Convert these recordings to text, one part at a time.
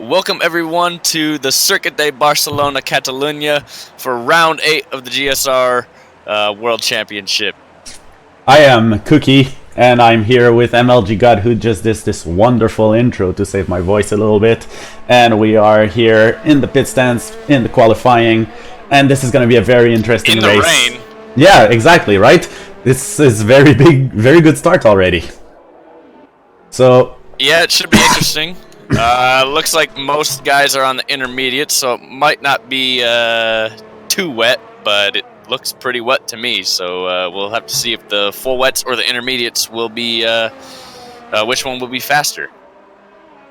Welcome everyone to the Circuit de Barcelona Catalunya for round 8 of the GSR World Championship. I am Cookie, and I'm here with MLG God, who just did this wonderful intro to save my voice a little bit. And we are here in the pit stands, in the qualifying, and this is going to be a very interesting race. In the rain. Yeah, exactly, right? This is very good start already. So... yeah, it should be interesting. Looks like most guys are on the intermediate, so it might not be too wet, but it looks pretty wet to me. So we'll have to see if the full wets or the intermediates will be which one will be faster.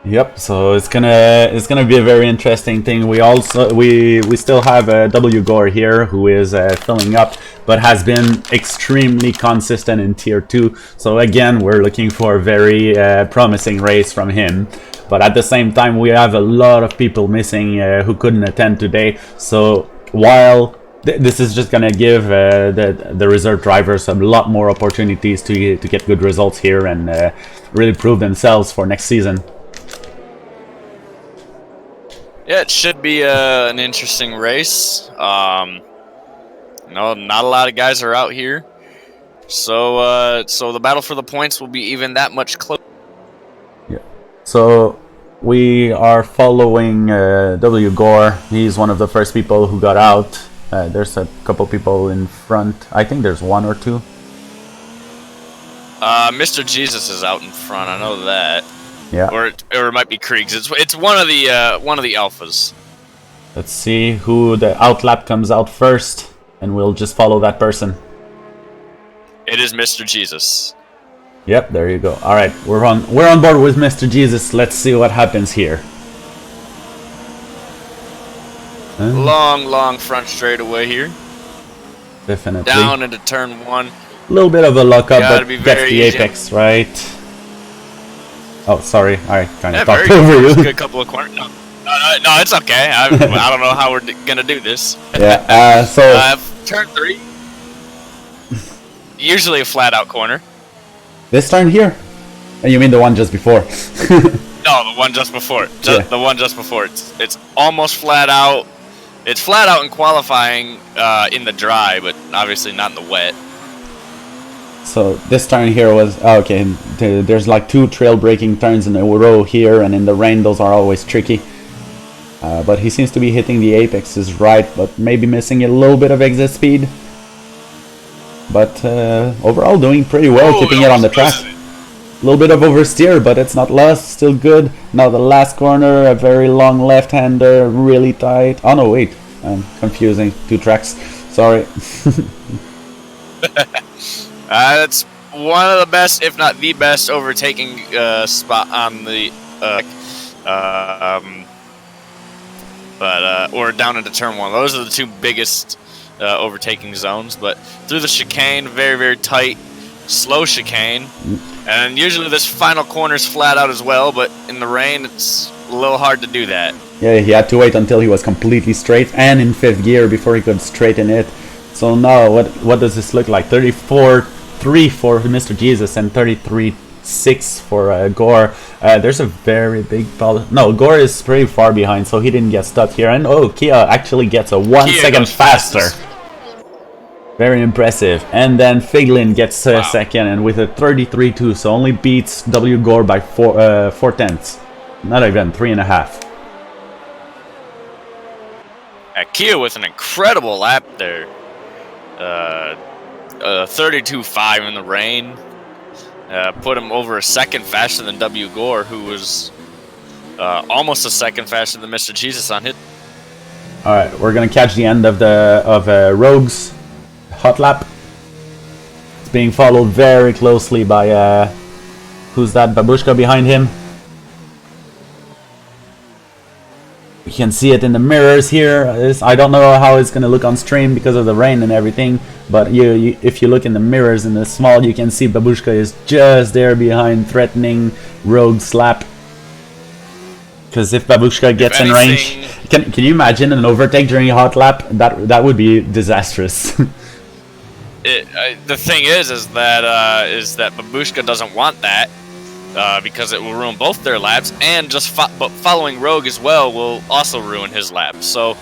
Yep. So it's gonna be a very interesting thing. We still have W Gore here, who is filling up, but has been extremely consistent in Tier 2. So again, we're looking for a very promising race from him. But at the same time, we have a lot of people missing who couldn't attend today. So while this is just gonna give the reserve drivers a lot more opportunities to get good results here and really prove themselves for next season. Yeah, it should be an interesting race. No, not a lot of guys are out here, so the battle for the points will be even that much closer. Yeah. So we are following W Gore. He's one of the first people who got out. There's a couple people in front. I think there's one or two. Mr. Jesus is out in front. I know that. Yeah. Or it might be Kriegs. It's one of the alphas. Let's see who the outlap comes out first, and we'll just follow that person. It is Mr. Jesus. Yep, there you go. All right, we're on board with Mr. Jesus. Let's see what happens here. Long front straightaway here. Definitely. Down into turn 1. A little bit of a luck up, but be gets the easy. apex right. Oh, sorry, I kind of talked very over good. you. Good couple of corners. No, it's okay. I don't know how we're gonna do this. Yeah. So turn 3. Usually a flat out corner. this turn here. You mean the one just before? No, the one just before. Yeah. The one just before. It's almost flat out. It's flat out in qualifying in the dry, but obviously not in the wet. So this turn here was okay. There's like 2 trail braking turns in a row here, and in the rain those are always tricky. But he seems to be hitting the apexes right, but maybe missing a little bit of exit speed. But overall doing pretty well, keeping it on the track. A little bit of oversteer, but it's not lost, still good. Now the last corner, a very long left-hander, really tight. Oh no, wait, I'm confusing 2 tracks. Sorry. That's one of the best, if not the best, overtaking spot on the or down into turn 1. Those are the 2 biggest overtaking zones. But through the chicane, very tight, slow chicane, and usually this final corner is flat out as well. But in the rain, it's a little hard to do that. Yeah, he had to wait until he was completely straight and in 5th gear before he could straighten it. So now, what does this look like? 34.3 for Mr. Jesus and 33.6 for Gore. There's a very big problem. No, Gore is pretty far behind, so he didn't get stuck here. And Kia actually gets a 1 second faster. Very impressive. And then Figlin gets second, and with a 33.2, so only beats W Gore by 4 tenths. Not even 3.5. Kia with an incredible lap there. 32.5 in the rain. Put him over a second faster than W Gore, who was almost a second faster than Mr. Jesus on hit. All right, we're gonna catch the end of Rogue's hot lap. It's being followed very closely by who's that? Babushka behind him. You can see it in the mirrors here. I don't know how it's gonna look on stream because of the rain and everything, but if you look in the mirrors in the small, you can see Babushka is just there behind, threatening Rogue's lap. Because if Babushka gets in range, can you imagine an overtake during a hot lap? That would be disastrous. The thing is that Babushka doesn't want that. because it will ruin both their laps, and just but following Rogue as well will also ruin his lap. So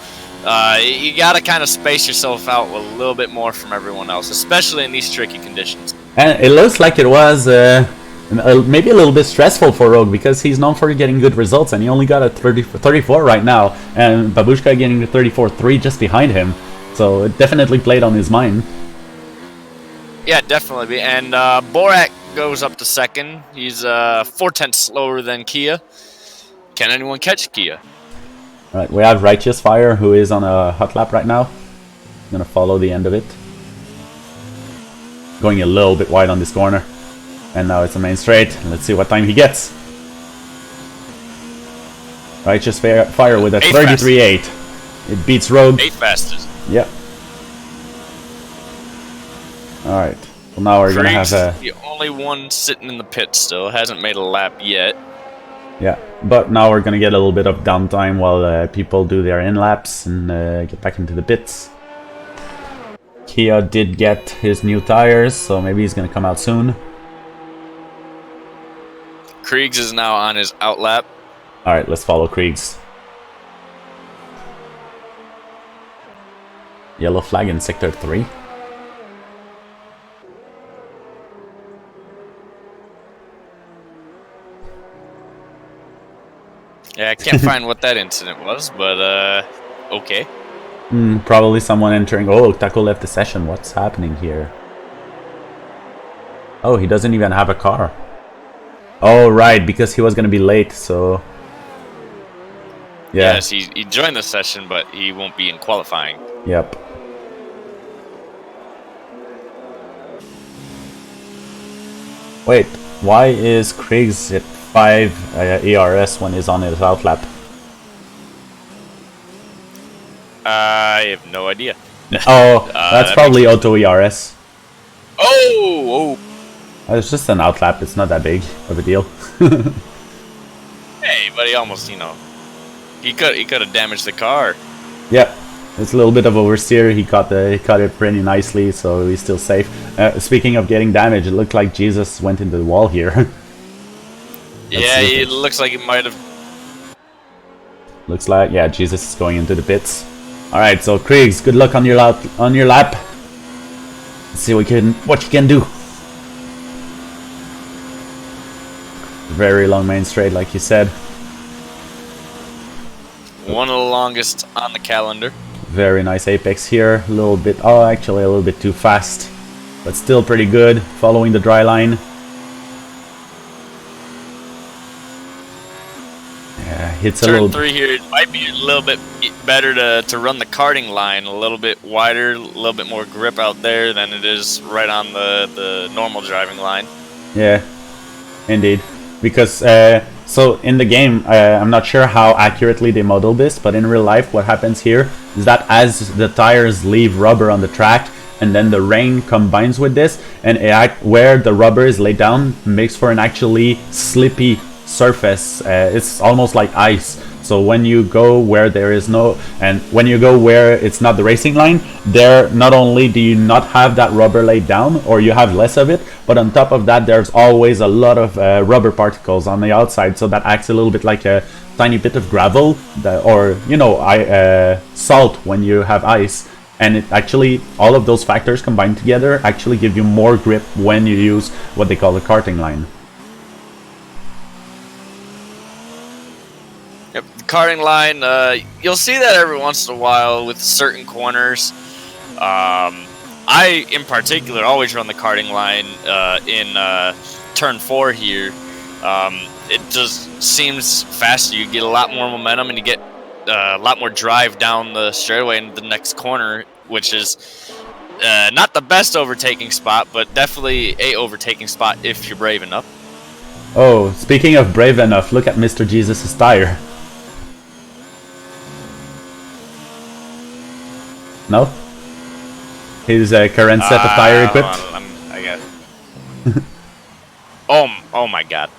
you got to kind of space yourself out a little bit more from everyone else, especially in these tricky conditions. And it looks like it was maybe a little bit stressful for Rogue because he's known for getting good results, and he only got a 34 right now, and Babushka getting the 34.3 just behind him. So it definitely played on his mind. Yeah, definitely. And Borak goes up to second. He's 4/10 slower than Kia. Can anyone catch Kia? Right, we have Righteous Fire, who is on a hot lap right now. I'm gonna follow the end of it. Going a little bit wide on this corner. And now it's a main straight. Let's see what time he gets. Righteous Fire with a 33.8. It beats Rogue. 8 fastest. Yep. Alright. Well, now we're gonna have the only one sitting in the pit still. Hasn't made a lap yet. Yeah, but now we're gonna get a little bit of downtime while people do their in-laps and get back into the pits. Kia did get his new tires, so maybe he's gonna come out soon. Kriegs is now on his outlap. Alright, let's follow Kriegs. Yellow flag in sector 3. Yeah, I can't find what that incident was, but okay. Probably someone entering. Oh, Taco left the session. What's happening here? Oh, he doesn't even have a car. Oh, right, because he was going to be late, so... Yeah. Yes, he joined the session, but he won't be in qualifying. Yep. Wait, why is Kriegs at 5 ERS when he's on his outlap? I have no idea. Oh, that's probably auto ERS. Oh! It's just an outlap, it's not that big of a deal. Hey, but he almost, he could have damaged the car. Yep, it's a little bit of oversteer. He caught it pretty nicely, so he's still safe. Speaking of getting damaged, it looked like Jesus went into the wall here. Yeah, it looks like it might have. Looks like, yeah, Jesus is going into the pits. All right, so Kriegs, good luck on your lap. Let's see what you can do. Very long main straight, like you said. One of the longest on the calendar. Very nice apex here. A little bit, oh, actually a little bit too fast, but still pretty good. Following the dry line. Yeah, hits a little. Turn 3 here. It might be a little bit better to run the karting line a little bit wider, a little bit more grip out there than it is right on the normal driving line. Yeah, indeed. Because so in the game, I'm not sure how accurately they model this, but in real life, what happens here is that as the tires leave rubber on the track, and then the rain combines with this, and where the rubber is laid down makes for an actually slippy surface. It's almost like ice. So when you go where there is no, and when you go where it's not the racing line, there not only do you not have that rubber laid down, or you have less of it, but on top of that, there's always a lot of rubber particles on the outside, so that acts a little bit like a tiny bit of gravel, or salt when you have ice. And it actually, all of those factors combined together actually give you more grip when you use what they call the karting line. Yep, the karting line, you'll see that every once in a while with certain corners. I, in particular, always run the karting line in turn 4 here. It just seems faster. You get a lot more momentum, and you get a lot more drive down the straightaway into the next corner, which is not the best overtaking spot, but definitely a overtaking spot if you're brave enough. Oh, speaking of brave enough, look at Mr. Jesus' tire. No? His current set of tire equipped? I guess. oh my god.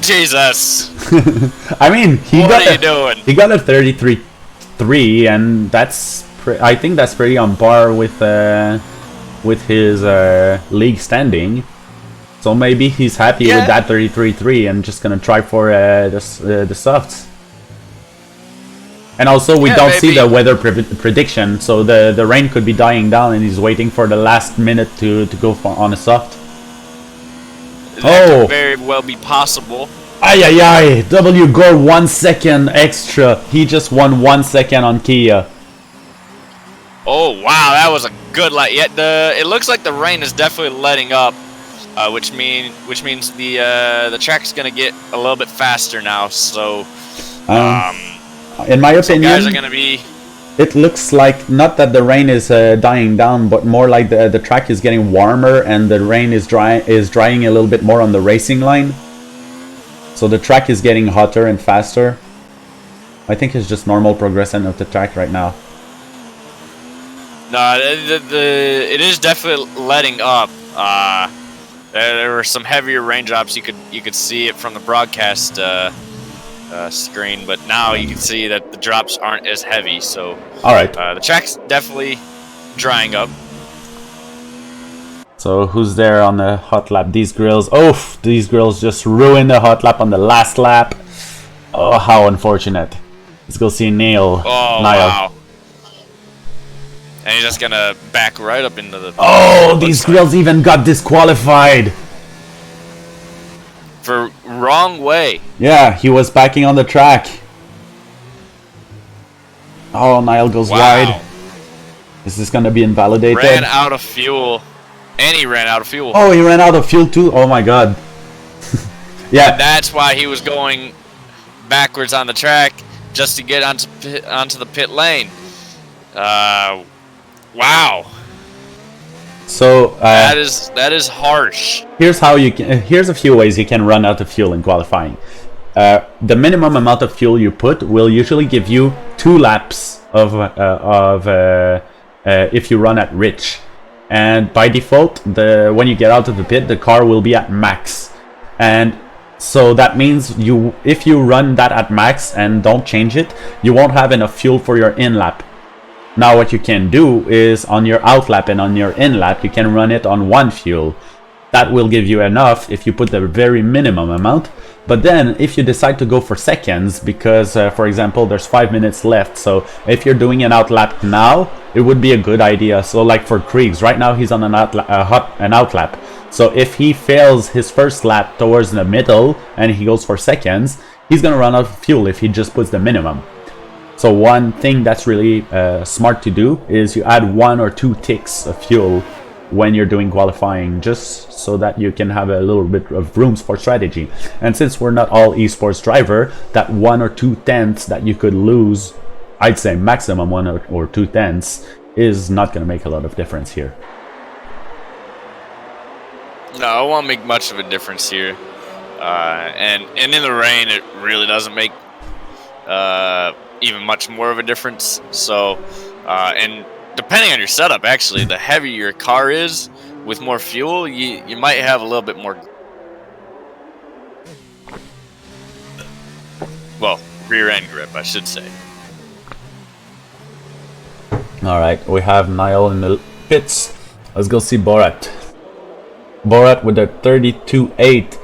Jesus. I mean, he what got are you doing? He got a 33.3, and that's I think that's pretty on par with his league standing. So maybe he's happy Yeah. with that 33.3 and just gonna try for the softs. And also, we don't see the weather prediction, so the rain could be dying down, and he's waiting for the last minute to go on a soft. That could very well be possible. Ay ay ay! W Gore 1 second extra. He just won 1 second on Kia. Oh wow, that was a good light. Yet it looks like the rain is definitely letting up, which means the track's gonna get a little bit faster now. So, in my opinion, guys are gonna be. It looks like not that the rain is dying down, but more like the track is getting warmer and the rain is drying a little bit more on the racing line. So the track is getting hotter and faster. I think it's just normal progression of the track right now. No, it is definitely letting up. There were some heavier raindrops. You could see it from the broadcast screen, but now you can see that the drops aren't as heavy. So, all right, the track's definitely drying up. So who's there on the hot lap? These grills. Oh, these grills just ruined the hot lap on the last lap. Oh, how unfortunate. Let's go see Niall. Oh, wow. And he's just gonna back right up into the... Oh, these grills even got disqualified. For wrong way. Yeah, he was backing on the track. Oh, Niall goes wide. Is this gonna be invalidated? Ran out of fuel. And he ran out of fuel. Oh, he ran out of fuel too? Oh my god. Yeah. And that's why he was going backwards on the track, just to get onto the pit lane. Wow. So that is harsh. Here's how you can. Here's a few ways you can run out of fuel in qualifying. The minimum amount of fuel you put will usually give you 2 laps of if you run at rich. And by default, when you get out of the pit, the car will be at max. And so that means if you run that at max and don't change it, you won't have enough fuel for your in lap. Now what you can do is on your out lap and on your in lap, you can run it on 1 fuel. That will give you enough if you put the very minimum amount. But then if you decide to go for seconds, because for example there's 5 minutes left, so if you're doing an out lap now, it would be a good idea. So like for Kriegs, right now he's on an out lap. So if he fails his first lap towards the middle and he goes for seconds, he's gonna run out of fuel if he just puts the minimum. So one thing that's really smart to do is you add 1 or 2 ticks of fuel when you're doing qualifying, just so that you can have a little bit of rooms for strategy. And since we're not all esports driver, that 1 or 2 tenths that you could lose, I'd say maximum 1 or 2 tenths, is not going to make a lot of difference here. No, it won't make much of a difference here. And in the rain, it really doesn't make even much more of a difference. So, and depending on your setup, actually, the heavier your car is with more fuel, you might have a little bit more, well, rear end grip, I should say. Alright, we have Niall in the pits. Let's go see Borat. Borat with a 32.8.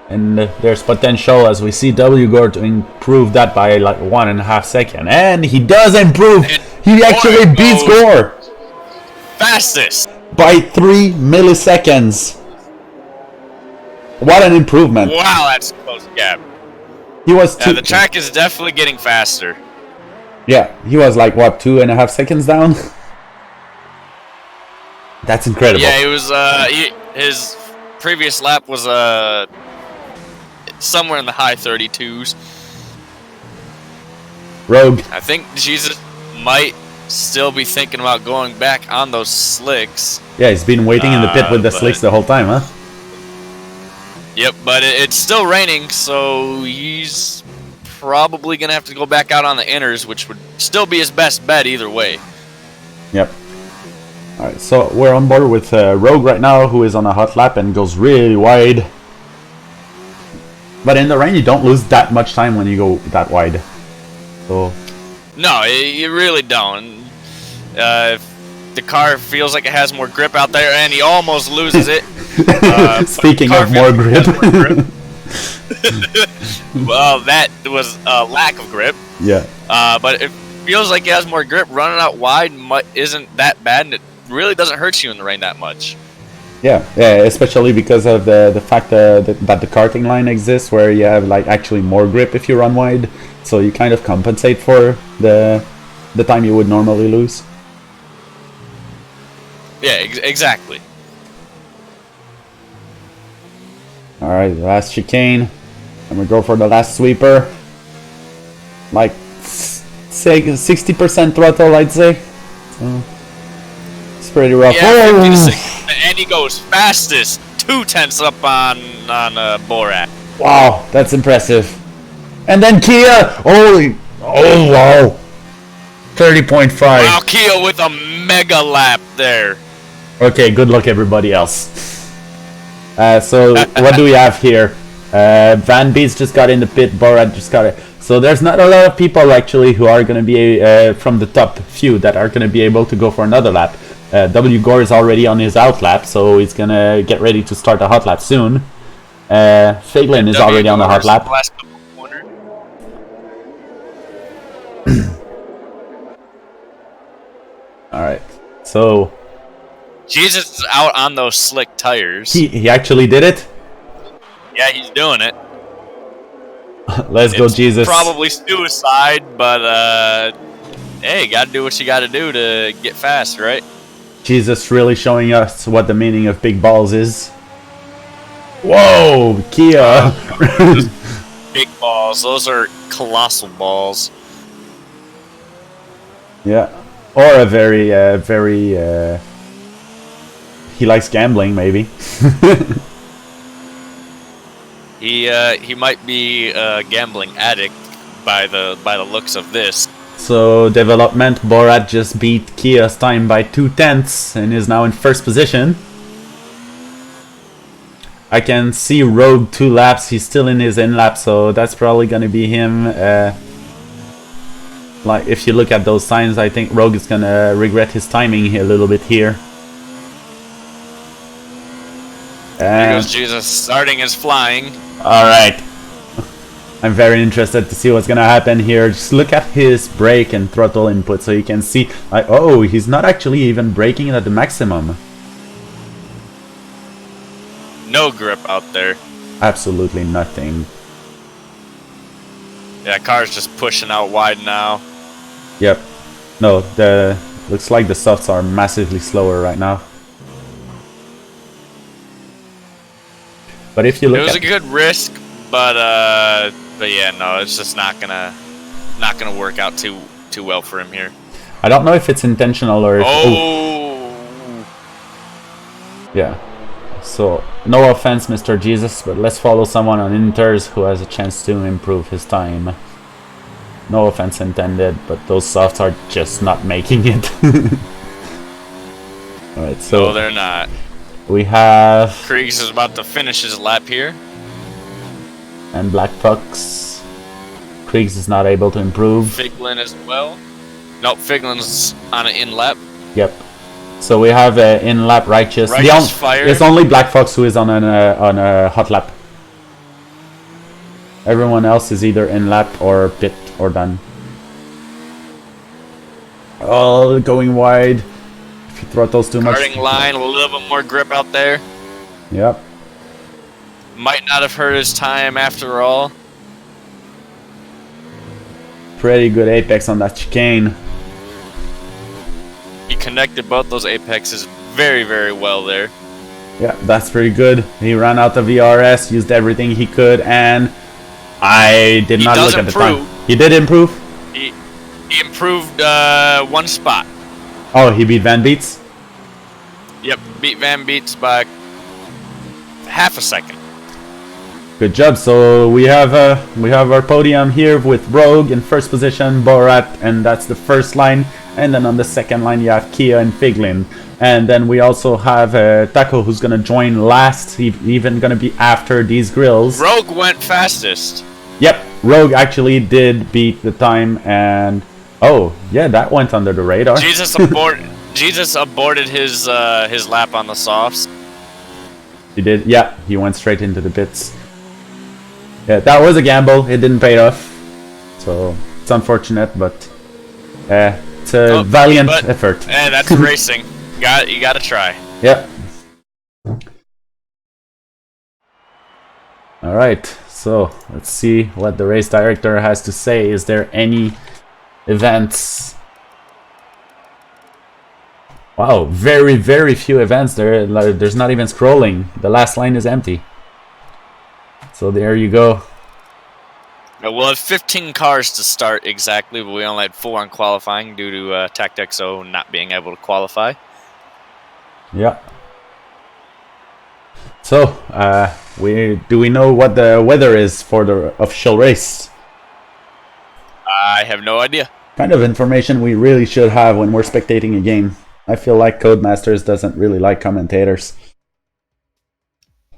And there's potential, as we see W Gore to improve that by like 1.5 seconds. And he does improve! He actually beats Gore! Fastest! By 3 milliseconds. What an improvement. Wow, that's a close gap. He was the track is definitely getting faster. Yeah, he was like, what, 2.5 seconds down? That's incredible. Yeah, he was, his previous lap was, somewhere in the high 32s. Rogue. I think Jesus might still be thinking about going back on those slicks. Yeah, he's been waiting in the pit with the slicks the whole time, huh? Yep, but it's still raining, so he's probably going to have to go back out on the inners, which would still be his best bet either way. Yep. Alright, so we're on board with Rogue right now, who is on a hot lap and goes really wide. But in the rain, you don't lose that much time when you go that wide. So no, you really don't. the car feels like it has more grip out there, and he almost loses it. Speaking of more grip. Well, that was a lack of grip. Yeah. But it feels like it has more grip. Running out wide isn't that bad, and it really doesn't hurt you in the rain that much. Yeah, especially because of the fact that the karting line exists, where you have like actually more grip if you run wide, so you kind of compensate for the time you would normally lose. Yeah, exactly. All right, last chicane, and we go for the last sweeper. Like, say 60% throttle, I'd say. So, it's pretty rough. Yeah, 50 to 60, and he goes fastest, 2/10 up on Borat. Wow, that's impressive. And then Kia, oh wow, 30.5. Wow, Kia with a mega lap there. Okay, good luck everybody else. So what do we have here? Van Beets just got in the pit, Borat just got it. So there's not a lot of people actually who are going to be from the top few that are going to be able to go for another lap. W. Gore is already on his out lap, so he's going to get ready to start a hot lap soon. Figlin is already on the hot lap. Alright, so... Jesus is out on those slick tires. He actually did it? Yeah, he's doing it. Let's go, Jesus. Probably suicide, but hey, gotta do what you gotta do to get fast, right? Jesus really showing us what the meaning of big balls is. Whoa, Kia! Big balls, those are colossal balls. Yeah, or a very, he likes gambling, maybe. He might be a gambling addict by the looks of this. So development, Borat just beat Kia's time by 2/10 and is now in first position. I can see Rogue 2 laps. He's still in his in lap, so that's probably gonna be him. Like if you look at those signs, I think Rogue is gonna regret his timing a little bit here. Here goes Jesus, starting his flying. Alright. I'm very interested to see what's gonna happen here. Just look at his brake and throttle input so you can see, like, oh, he's not actually even braking at the maximum. No grip out there. Absolutely nothing. Yeah, car's just pushing out wide now. Yep. No, looks like the softs are massively slower right now. But if you look, it was a good risk, but yeah, no, it's just not gonna work out too well for him here. I don't know if it's intentional or if, yeah. So no offense, Mr. Jesus, but let's follow someone on Inters who has a chance to improve his time. No offense intended, but those softs are just not making it. All right, so no, they're not. We have Kriegs is about to finish his lap here. And Black Fox. Kriegs is not able to improve. Figlin as well. Nope, Figlin's on an in lap. Yep. So we have in lap Righteous. It's only Black Fox who is on a hot lap. Everyone else is either in lap or pit or done. Oh, going wide. If you throttles too much. Starting line, a little bit more grip out there. Yep. Might not have hurt his time after all. Pretty good apex on that chicane. He connected both those apexes very, very well there. Yeah, that's pretty good. He ran out the VRS, used everything he could, and I did not look at the time. He did improve? He improved one spot. Oh, he beat Van Beets? Yep, beat Van Beets by half a second. Good job. So we have our podium here with Rogue in first position, Borat, and that's the first line. And then on the second line you have Kia and Figlin. And then we also have Taco, who's gonna join last, even gonna be after these grills. Rogue went fastest. Yep, Rogue actually did beat the time, and oh yeah, that went under the radar. Jesus aboard. Jesus aborted his lap on the softs. He did. Yeah, he went straight into the pits. Yeah, that was a gamble. It didn't pay off. So it's unfortunate, but it's a valiant effort. That's racing. You gotta try. Yeah. Alright, so let's see what the race director has to say. Is there any events? Wow, very, very few events. There's not even scrolling. The last line is empty. So there you go. We'll have 15 cars to start exactly, but we only had 4 on qualifying due to TactXO not being able to qualify. Yeah. So, do we know what the weather is for the official race? I have no idea. Kind of information we really should have when we're spectating a game. I feel like Codemasters doesn't really like commentators.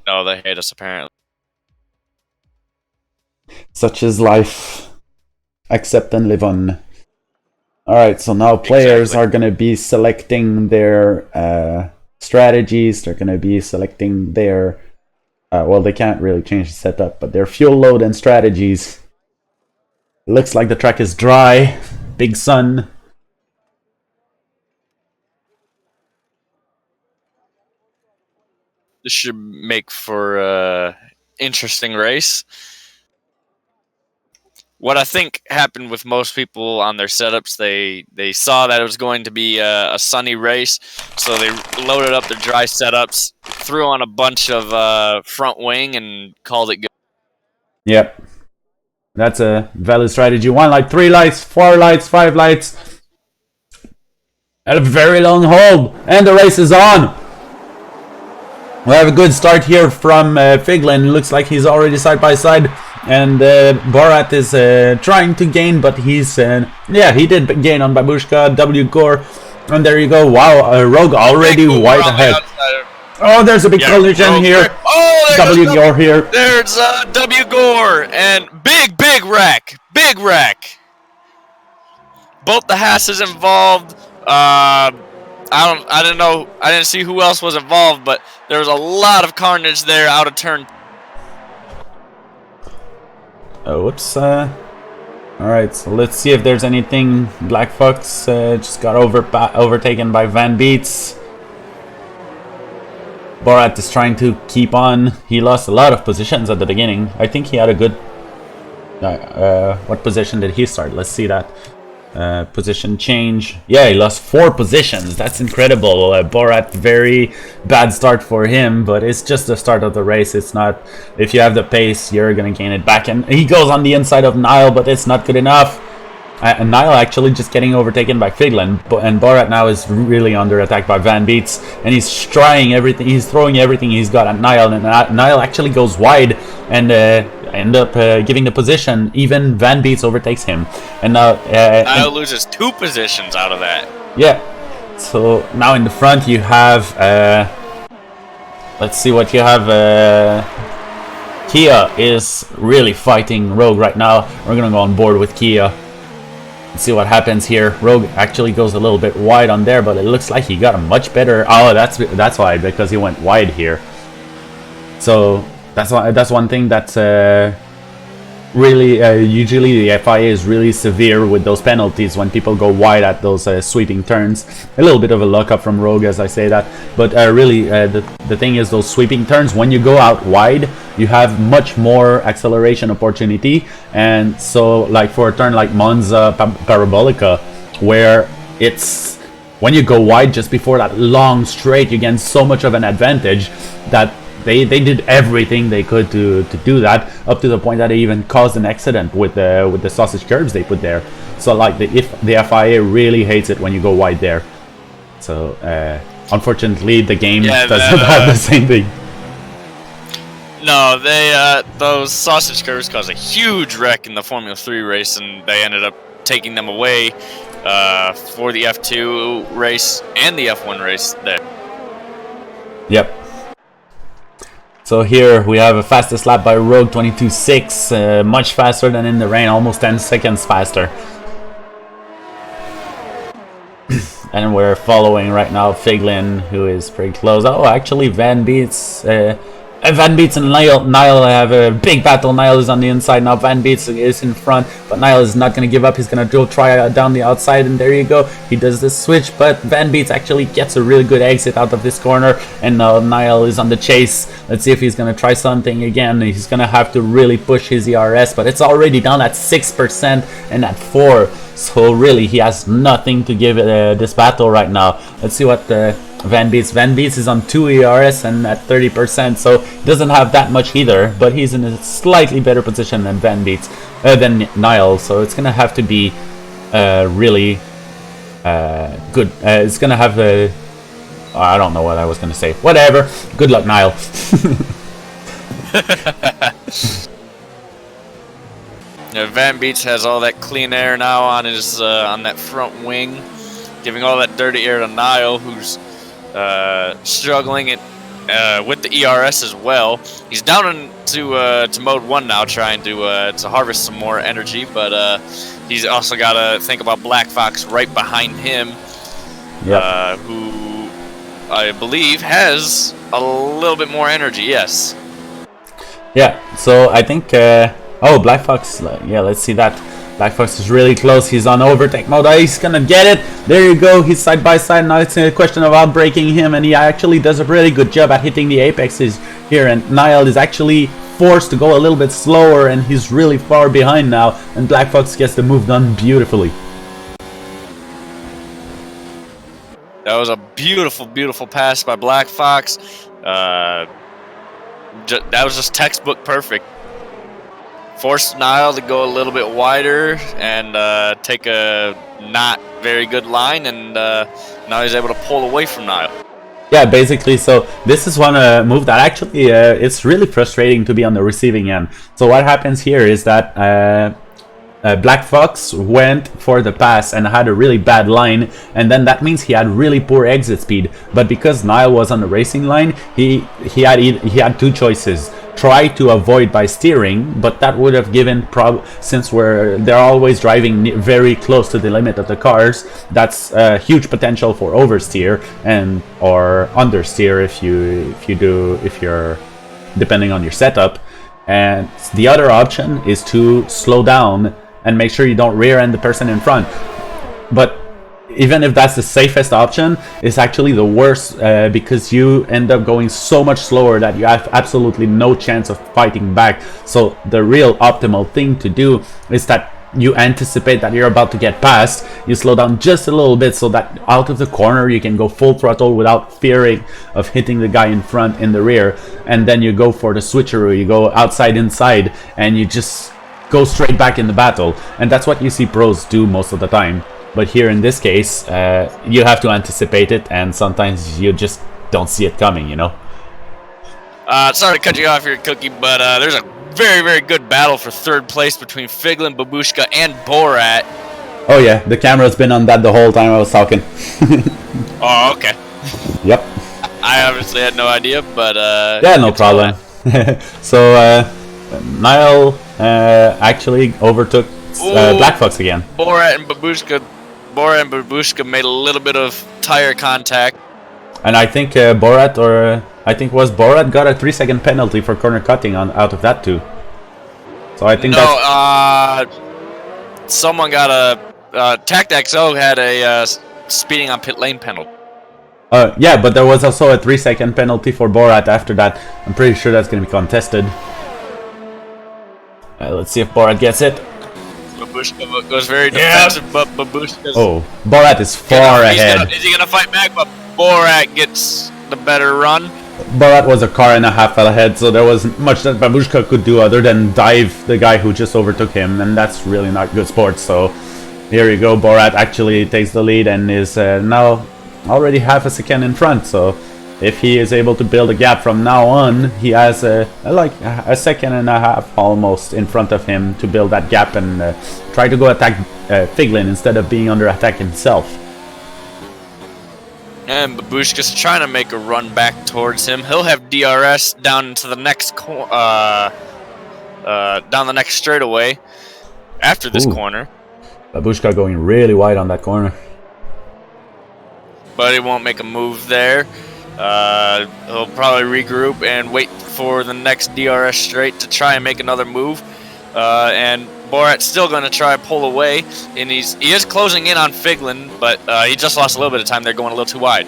No, they hate us apparently. Such is life. Accept and live on. Alright, so now players are going to be selecting their strategies. They're going to be selecting their... well, they can't really change the setup, but their fuel load and strategies. Looks like the track is dry. Big sun. This should make for an interesting race. What I think happened with most people on their setups, they saw that it was going to be a sunny race, so they loaded up their dry setups, threw on a bunch of front wing, and called it good. Yep. That's a valid strategy. 1 light, 3 lights, 4 lights, 5 lights. And a very long hold. And the race is on. We have a good start here from Figlin. Looks like he's already side by side. And Borat is trying to gain, but he's... yeah, he did gain on Babushka, W Gore. And there you go. Wow, Rogue already wide ahead. Oh, there's a big collision here. Oh, W Gore here. There's W Gore and big wreck. Big wreck. Both the Hasses involved. I didn't know. I didn't see who else was involved, but there was a lot of carnage there out of turn. Oh, whoops. Alright, so let's see if there's anything. Black Fox just got overtaken by Van Beets. Borat is trying to keep on. He lost a lot of positions at the beginning. I think he had a good... what position did he start? Let's see that. Position change. Yeah, he lost 4 positions. That's incredible. Borat, very bad start for him, but it's just the start of the race. It's not... If you have the pace, you're going to gain it back. And he goes on the inside of Niall, but it's not good enough. Niall actually just getting overtaken by Figlin, and Borat now is really under attack by Van Beets, and he's trying everything, he's throwing everything he's got at Niall, and Niall actually goes wide and end up giving the position. Even Van Beets overtakes him, and now Niall loses 2 positions out of that. Yeah, so now in the front you have let's see what you have. Kia is really fighting Rogue right now. We're gonna go on board with Kia. Let's see what happens here. Rogue actually goes a little bit wide on there, but it looks like he got a much better... Oh, that's why, because he went wide here. So that's one thing that's really... usually the FIA is really severe with those penalties when people go wide at those sweeping turns. A little bit of a luck up from Rogue as I say that, but really the thing is, those sweeping turns, when you go out wide, you have much more acceleration opportunity. And so like for a turn like Monza Parabolica, where it's when you go wide just before that long straight, you gain so much of an advantage that they did everything they could to do that, up to the point that they even caused an accident with the sausage curbs they put there. So like the FIA really hates it when you go wide there. So unfortunately the game doesn't have the same thing. No, they those sausage curves caused a huge wreck in the Formula 3 race, and they ended up taking them away for the F2 race and the F1 race there. Yep. So here we have a fastest lap by Rogue, 22.6, much faster than in the rain, almost 10 seconds faster. And we're following right now Figlin, who is pretty close. Oh, actually, Van Beets and Niall have a big battle. Niall is on the inside now. Van Beets is in front, but Niall is not going to give up. He's going to go try down the outside, and there you go. He does the switch, but Van Beets actually gets a really good exit out of this corner, and now Niall is on the chase. Let's see if he's going to try something again. He's going to have to really push his ERS, but it's already down at 6% and at 4%. So really, he has nothing to give this battle right now. Let's see what Van Beets. Van Beets is on 2 ERS and at 30%, so he doesn't have that much either. But he's in a slightly better position than Van Beets, than Niall. So it's gonna have to be really good. It's gonna have a. I don't know what I was gonna say. Whatever. Good luck, Niall. Van Beets has all that clean air now on his on that front wing, giving all that dirty air to Niall, who's struggling with the ERS as well. He's down into to mode 1 now, trying to harvest some more energy, but he's also got to think about Black Fox right behind him, who I believe has a little bit more energy. Yes. Yeah. So I think. Oh, Black Fox, yeah, let's see that. Black Fox is really close. He's on overtake mode. He's gonna get it. There you go. He's side by side. Now it's a question of outbreaking him, and he actually does a really good job at hitting the apexes here. And Niall is actually forced to go a little bit slower, and he's really far behind now. And Black Fox gets the move done beautifully. That was a beautiful, beautiful pass by Black Fox. That was just textbook perfect. Forced Niall to go a little bit wider and take a not very good line, and now he's able to pull away from Niall. Yeah, basically, so this is one move that actually it's really frustrating to be on the receiving end. So what happens here is that Black Fox went for the pass and had a really bad line, and then that means he had really poor exit speed. But because Niall was on the racing line, he had two choices: try to avoid by steering, but that would have given since they're always driving very close to the limit of the cars, that's a huge potential for oversteer and or understeer if you're depending on your setup. And the other option is to slow down and make sure you don't rear end the person in front. But even if that's the safest option, it's actually the worst because you end up going so much slower that you have absolutely no chance of fighting back. So the real optimal thing to do is that you anticipate that you're about to get past, you slow down just a little bit so that out of the corner you can go full throttle without fearing of hitting the guy in front in the rear, and then you go for the switcheroo, you go outside inside, and you just go straight back in the battle. And that's what you see pros do most of the time. But here in this case, you have to anticipate it, and sometimes you just don't see it coming, you know? Sorry to cut you off here, Cookie, but there's a very, very good battle for third place between Figlin, Babushka, and Borat. Oh yeah, the camera's been on that the whole time I was talking. Oh, okay. Yep. I obviously had no idea, but... yeah, no problem. So, Niall actually overtook Black Fox again. Borat and Babushka made a little bit of tire contact. And I think Borat got a 3-second penalty for corner cutting out of that too. So I think someone got a TactXO had a speeding on pit lane penalty. Yeah, but there was also a 3-second penalty for Borat after that. I'm pretty sure that's going to be contested. Let's see if Borat gets it. Babushka goes very defensive, but Babushka's... Oh, Borat is far ahead. Is he going to fight back? But Borat gets the better run. Borat was a car and a half ahead, so there wasn't much that Babushka could do other than dive the guy who just overtook him, and that's really not good sports. So here you go, Borat actually takes the lead and is now already half a second in front. So if he is able to build a gap from now on, he has like a second and a half almost in front of him to build that gap and try to go attack Figlin instead of being under attack himself. And Babushka's trying to make a run back towards him. He'll have DRS down to the next down the next straightaway after this corner. Babushka going really wide on that corner. but he won't make a move there. He'll probably regroup and wait for the next DRS straight to try and make another move. And Borat's still going to try to pull away, and he is closing in on Figlin, but he just lost a little bit of time there, going a little too wide.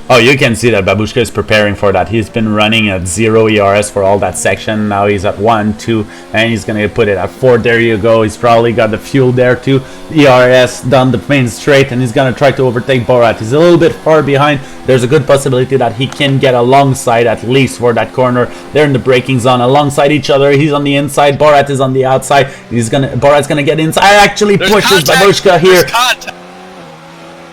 Oh, you can see that Babushka is preparing for that. He's been running at 0 ERS for all that section. Now he's at 1, 2, and he's going to put it at 4. There you go. He's probably got the fuel there too. ERS down the main straight, and he's going to try to overtake Borat. He's a little bit far behind. There's a good possibility that he can get alongside at least for that corner. They're in the braking zone alongside each other. He's on the inside. Borat is on the outside. Borat's going to get inside. Actually pushes Babushka here.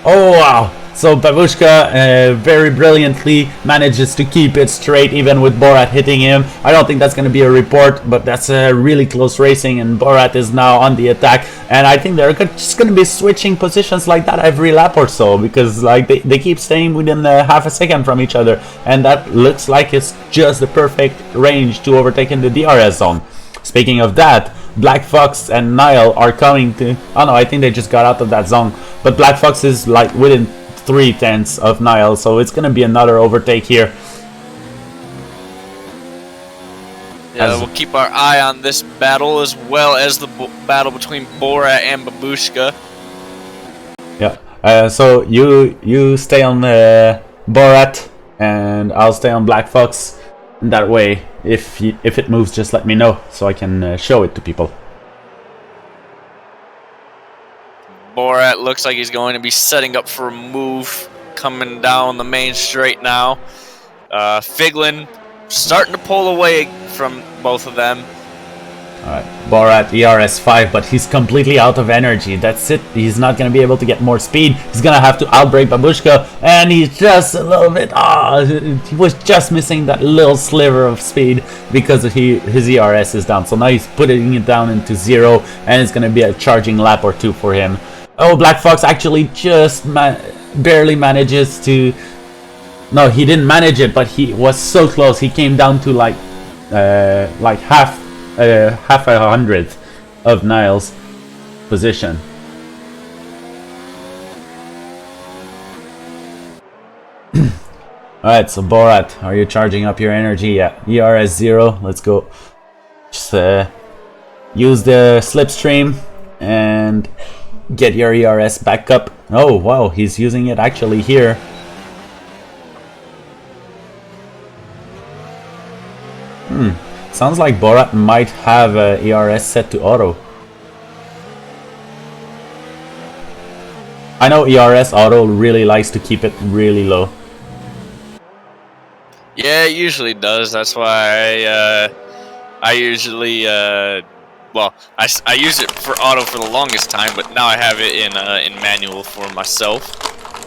Oh, wow. So Babushka very brilliantly manages to keep it straight even with Borat hitting him. I don't think that's going to be a report, but that's really close racing, and Borat is now on the attack. And I think they're just going to be switching positions like that every lap or so, because like they keep staying within half a second from each other, and that looks like it's just the perfect range to overtake in the DRS zone. Speaking of that, Black Fox and Nile are coming to... Oh no, I think they just got out of that zone. But Black Fox is like within 3/10 of Nile, so it's gonna be another overtake here. Yeah, we'll keep our eye on this battle as well as the battle between Borat and Babushka. Yeah. So you stay on Borat, and I'll stay on Black Fox. That way, if it moves, just let me know so I can show it to people. Borat looks like he's going to be setting up for a move coming down the main straight now. Figlin starting to pull away from both of them. Alright, Borat ERS 5, but he's completely out of energy. That's it. He's not going to be able to get more speed. He's going to have to outbrake Babushka, and he's just a little bit... he was just missing that little sliver of speed because his ERS is down. So now he's putting it down into 0, and it's going to be a charging lap or 2 for him. Oh, Black Fox actually just barely manages to... No, he didn't manage it, but he was so close. He came down to like half a hundredth of Nile's position. Alright, so Borat, are you charging up your energy? Yeah, ERS 0. Let's go. Just use the slipstream and get your ERS back up. Oh wow, he's using it actually here. Sounds like Borat might have ERS set to auto. I know ERS auto really likes to keep it really low. Yeah, it usually does. That's why I usually well, I use it for auto for the longest time, but now I have it in manual for myself.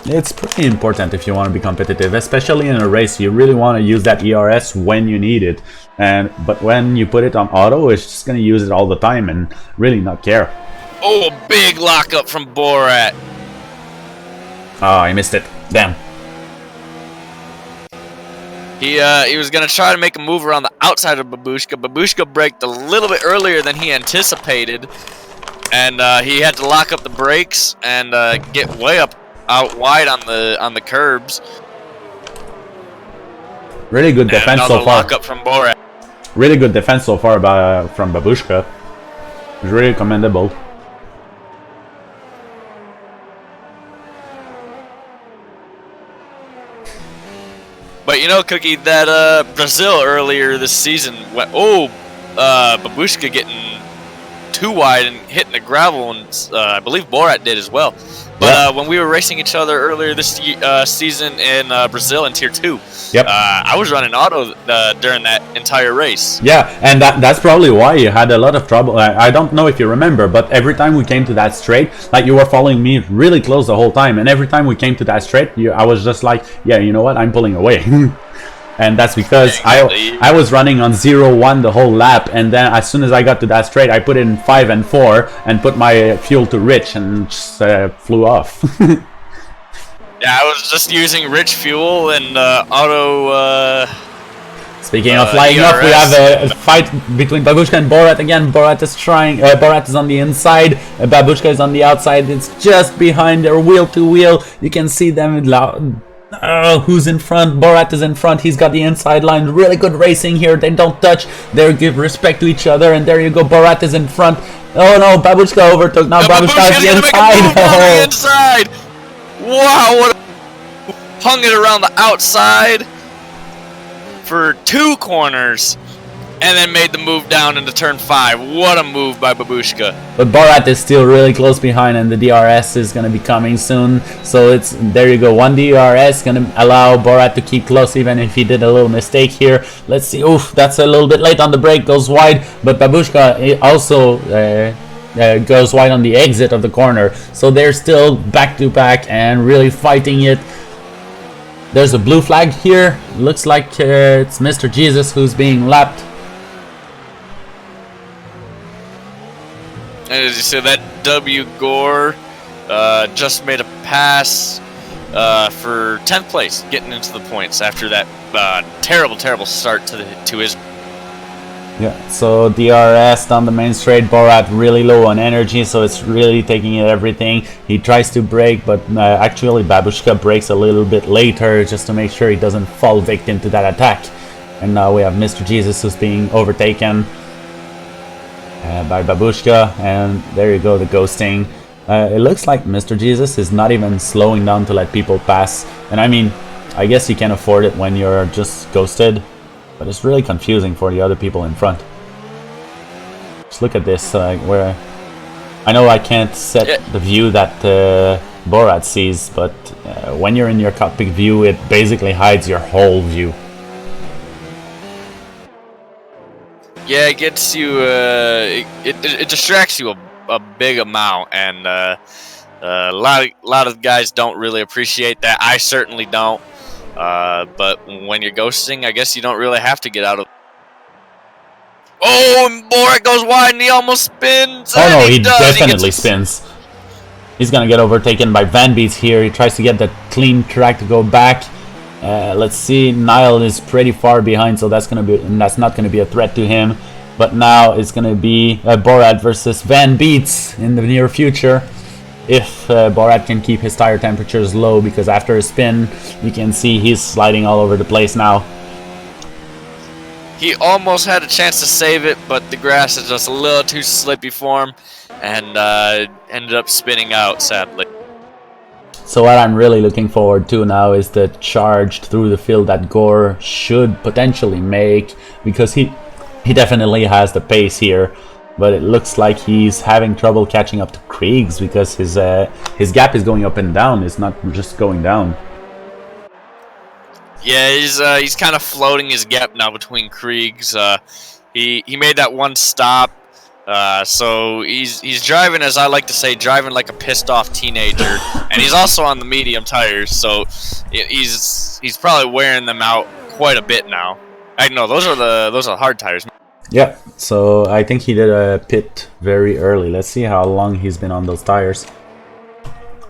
It's pretty important if you want to be competitive, especially in a race. You really want to use that ERS when you need it, but when you put it on auto, it's just going to use it all the time and really not care. Oh, a big lockup from Borat. Oh, I missed it. Damn. He was going to try to make a move around the outside of Babushka. Babushka braked a little bit earlier than he anticipated, and he had to lock up the brakes and get way out wide on the curbs. Really good defense so far. Lockup from Borat. Really good defense so far from Babushka. It's really commendable. But you know, Cookie, that Brazil earlier this season went. Oh, Babushka getting too wide and hitting the gravel, and I believe Borat did as well. But when we were racing each other earlier this season in Brazil in Tier 2, I was running auto during that entire race. Yeah, and that's probably why you had a lot of trouble. I don't know if you remember, but every time we came to that straight, like you were following me really close the whole time, and every time we came to that straight, I was just like, yeah, you know what, I'm pulling away. And that's because I was running on 0-1 the whole lap, and then as soon as I got to that straight, I put in 5 and 4 and put my fuel to rich and just flew off. Yeah, I was just using rich fuel and auto Speaking of flying up, we have a fight between Babushka and Borat again. Borat is trying. Borat is on the inside. Babushka is on the outside. It's just behind their wheel to wheel. You can see them. Who's in front? Borat is in front. He's got the inside line. Really good racing here. They don't touch. They give respect to each other. And there you go. Borat is in front. Oh no, Babushka overtook. Now Babushka is the inside. The inside. Wow! What hung it around the outside for 2 corners, and then made the move down into turn 5. What a move by Babushka. But Borat is still really close behind, and the DRS is going to be coming soon. So it's there you go. 1 DRS going to allow Borat to keep close, even if he did a little mistake here. Let's see. Oof, that's a little bit late on the brake. Goes wide, but Babushka also goes wide on the exit of the corner. So they're still back to back and really fighting it. There's a blue flag here. Looks like it's Mr. Jesus who's being lapped. And as you said, that W. Gore just made a pass for 10th place, getting into the points after that terrible start to his. Yeah, so DRS down the main straight. Borat really low on energy, so it's really taking it everything. He tries to brake, but actually Babushka brakes a little bit later just to make sure he doesn't fall victim to that attack. And now we have Mr. Jesus who's being overtaken by Babushka, and there you go, the ghosting. It looks like Mr. Jesus is not even slowing down to let people pass. And I mean, I guess you can afford it when you're just ghosted. But it's really confusing for the other people in front. Just look at this, where I know I can't set the view that Borat sees, but when you're in your cockpit view, it basically hides your whole view. Yeah, it gets you. It distracts you a big amount, and a lot of guys don't really appreciate that. I certainly don't. But when you're ghosting, I guess you don't really have to get out of. Oh, and Borat goes wide and he almost spins. Oh no, he definitely spins. He's gonna get overtaken by Van Beets here. He tries to get that clean track to go back. Let's see, Niall is pretty far behind, so that's not gonna be a threat to him. But now it's gonna be Borat versus Van Beets in the near future. If Borat can keep his tire temperatures low, because after a spin, you can see he's sliding all over the place now. He almost had a chance to save it, but the grass is just a little too slippy for him, and ended up spinning out, sadly. So what I'm really looking forward to now is the charge through the field that Gore should potentially make, because he definitely has the pace here. But it looks like he's having trouble catching up to Kriegs, because his gap is going up and down. It's not just going down. Yeah, he's kind of floating his gap now between Kriegs. He made that one stop, so he's driving, as I like to say, driving like a pissed off teenager. And he's also on the medium tires, so he's probably wearing them out quite a bit now. I know those are hard tires. Yeah, so I think he did a pit very early. Let's see how long he's been on those tires.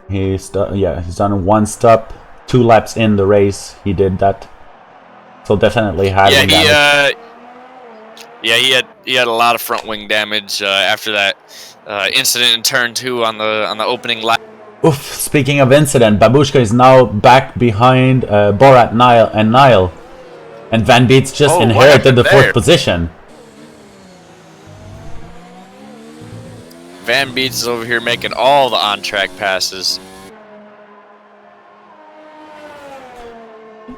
He's done 1 stop, 2 laps in the race. He did that, so definitely having damage. He had a lot of front wing damage after that incident in turn 2 on the opening lap. Oof! Speaking of incident, Babushka is now back behind Borat, Niall, and Van Beets just inherited the 4th position. Van Beets is over here making all the on-track passes.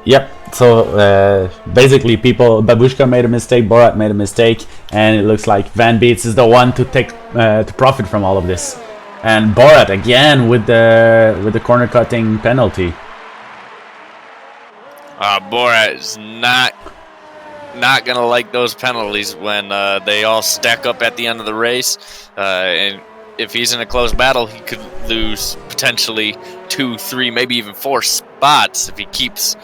Yep, so basically Babushka made a mistake, Borat made a mistake, and it looks like Van Beets is the one to take to profit from all of this. And Borat again with the corner cutting penalty. Borat is not gonna like those penalties when they all stack up at the end of the race, and if he's in a close battle, he could lose potentially 2, 3, maybe even 4 spots if he keeps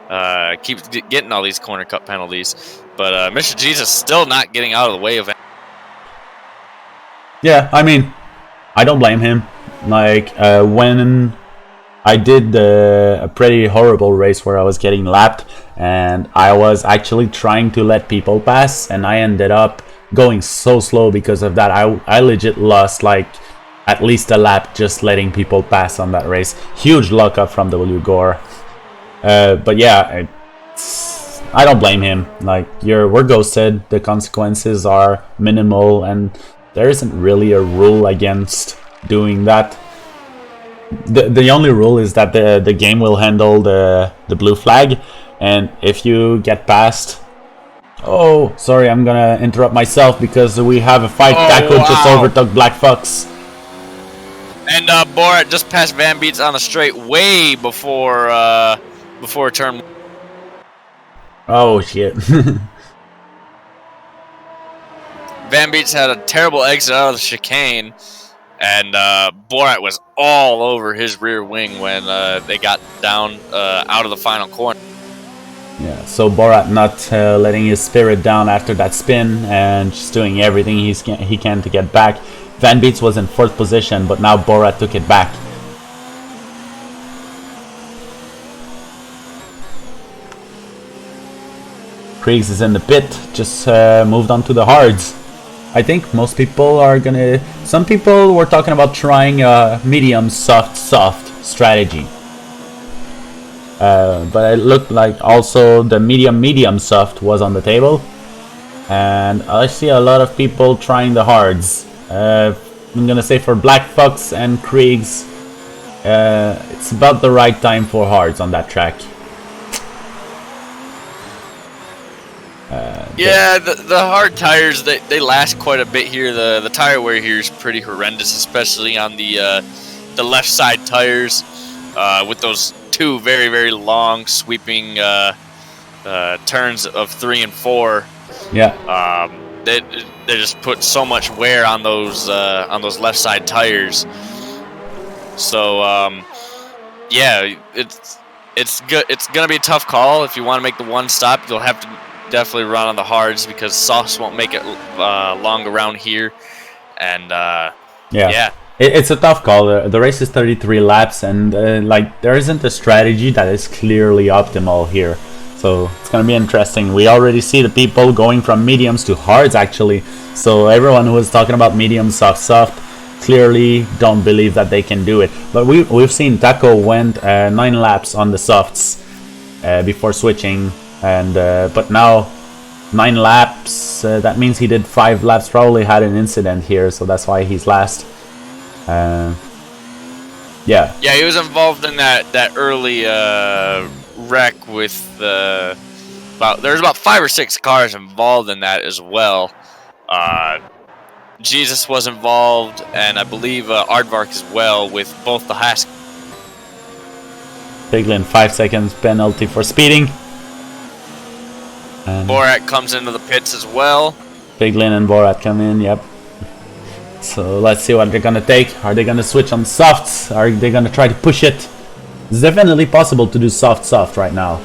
getting all these corner cut penalties. But Mr. Jesus still not getting out of the way of it. Yeah, I mean, I don't blame him. Like when I did a pretty horrible race where I was getting lapped, and I was actually trying to let people pass, and I ended up going so slow because of that. I legit lost like at least a lap just letting people pass on that race. Huge luck up from W Gore. But yeah, I don't blame him. Like, we're ghosted. The consequences are minimal, and there isn't really a rule against doing that. The only rule is that the game will handle the blue flag, and if you get past... Oh, sorry, I'm gonna interrupt myself because we have a fight. Taco just overtook Black Fox. And Borat just passed Van Beets on the straight way before turn. Oh shit. Van Beets had a terrible exit out of the chicane, and Borat was all over his rear wing when they got down out of the final corner. Yeah, so Borat not letting his spirit down after that spin and just doing everything he can to get back. Van Beets was in 4th position, but now Borat took it back. Kriegs is in the pit, just moved on to the hards. I think most people are gonna... Some people were talking about trying a medium soft strategy. But it looked like also the medium soft was on the table. And I see a lot of people trying the hards. I'm gonna say for Black Fox and Kriegs, it's about the right time for hards on that track. Yeah, the hard tires, they last quite a bit here. The tire wear here is pretty horrendous, especially on the left side tires, with those two very, very long sweeping turns of 3 and 4. Yeah. They just put so much wear on those left side tires. So yeah, it's good. It's gonna be a tough call. If you want to make the one stop, you'll have to definitely run on the hards because softs won't make it long around here. And yeah. It's a tough call. The race is 33 laps, and like there isn't a strategy that is clearly optimal here. So it's gonna be interesting. We already see the people going from mediums to hards actually. So everyone who was talking about medium, soft, clearly don't believe that they can do it. But we've seen Taco went 9 laps on the softs before switching, and but now 9 laps. That means he did 5 laps. Probably had an incident here, so that's why he's last. Yeah, he was involved in that early wreck with there's about 5 or 6 cars involved in that as well. Jesus was involved, and I believe Aardvark as well, with both the Hask. Piglin 5 seconds penalty for speeding. And Borat comes into the pits as well. Piglin and Borat come in, yep. So let's see what they're gonna take. Are they gonna switch on softs? Are they gonna try to push it? It's definitely possible to do soft right now.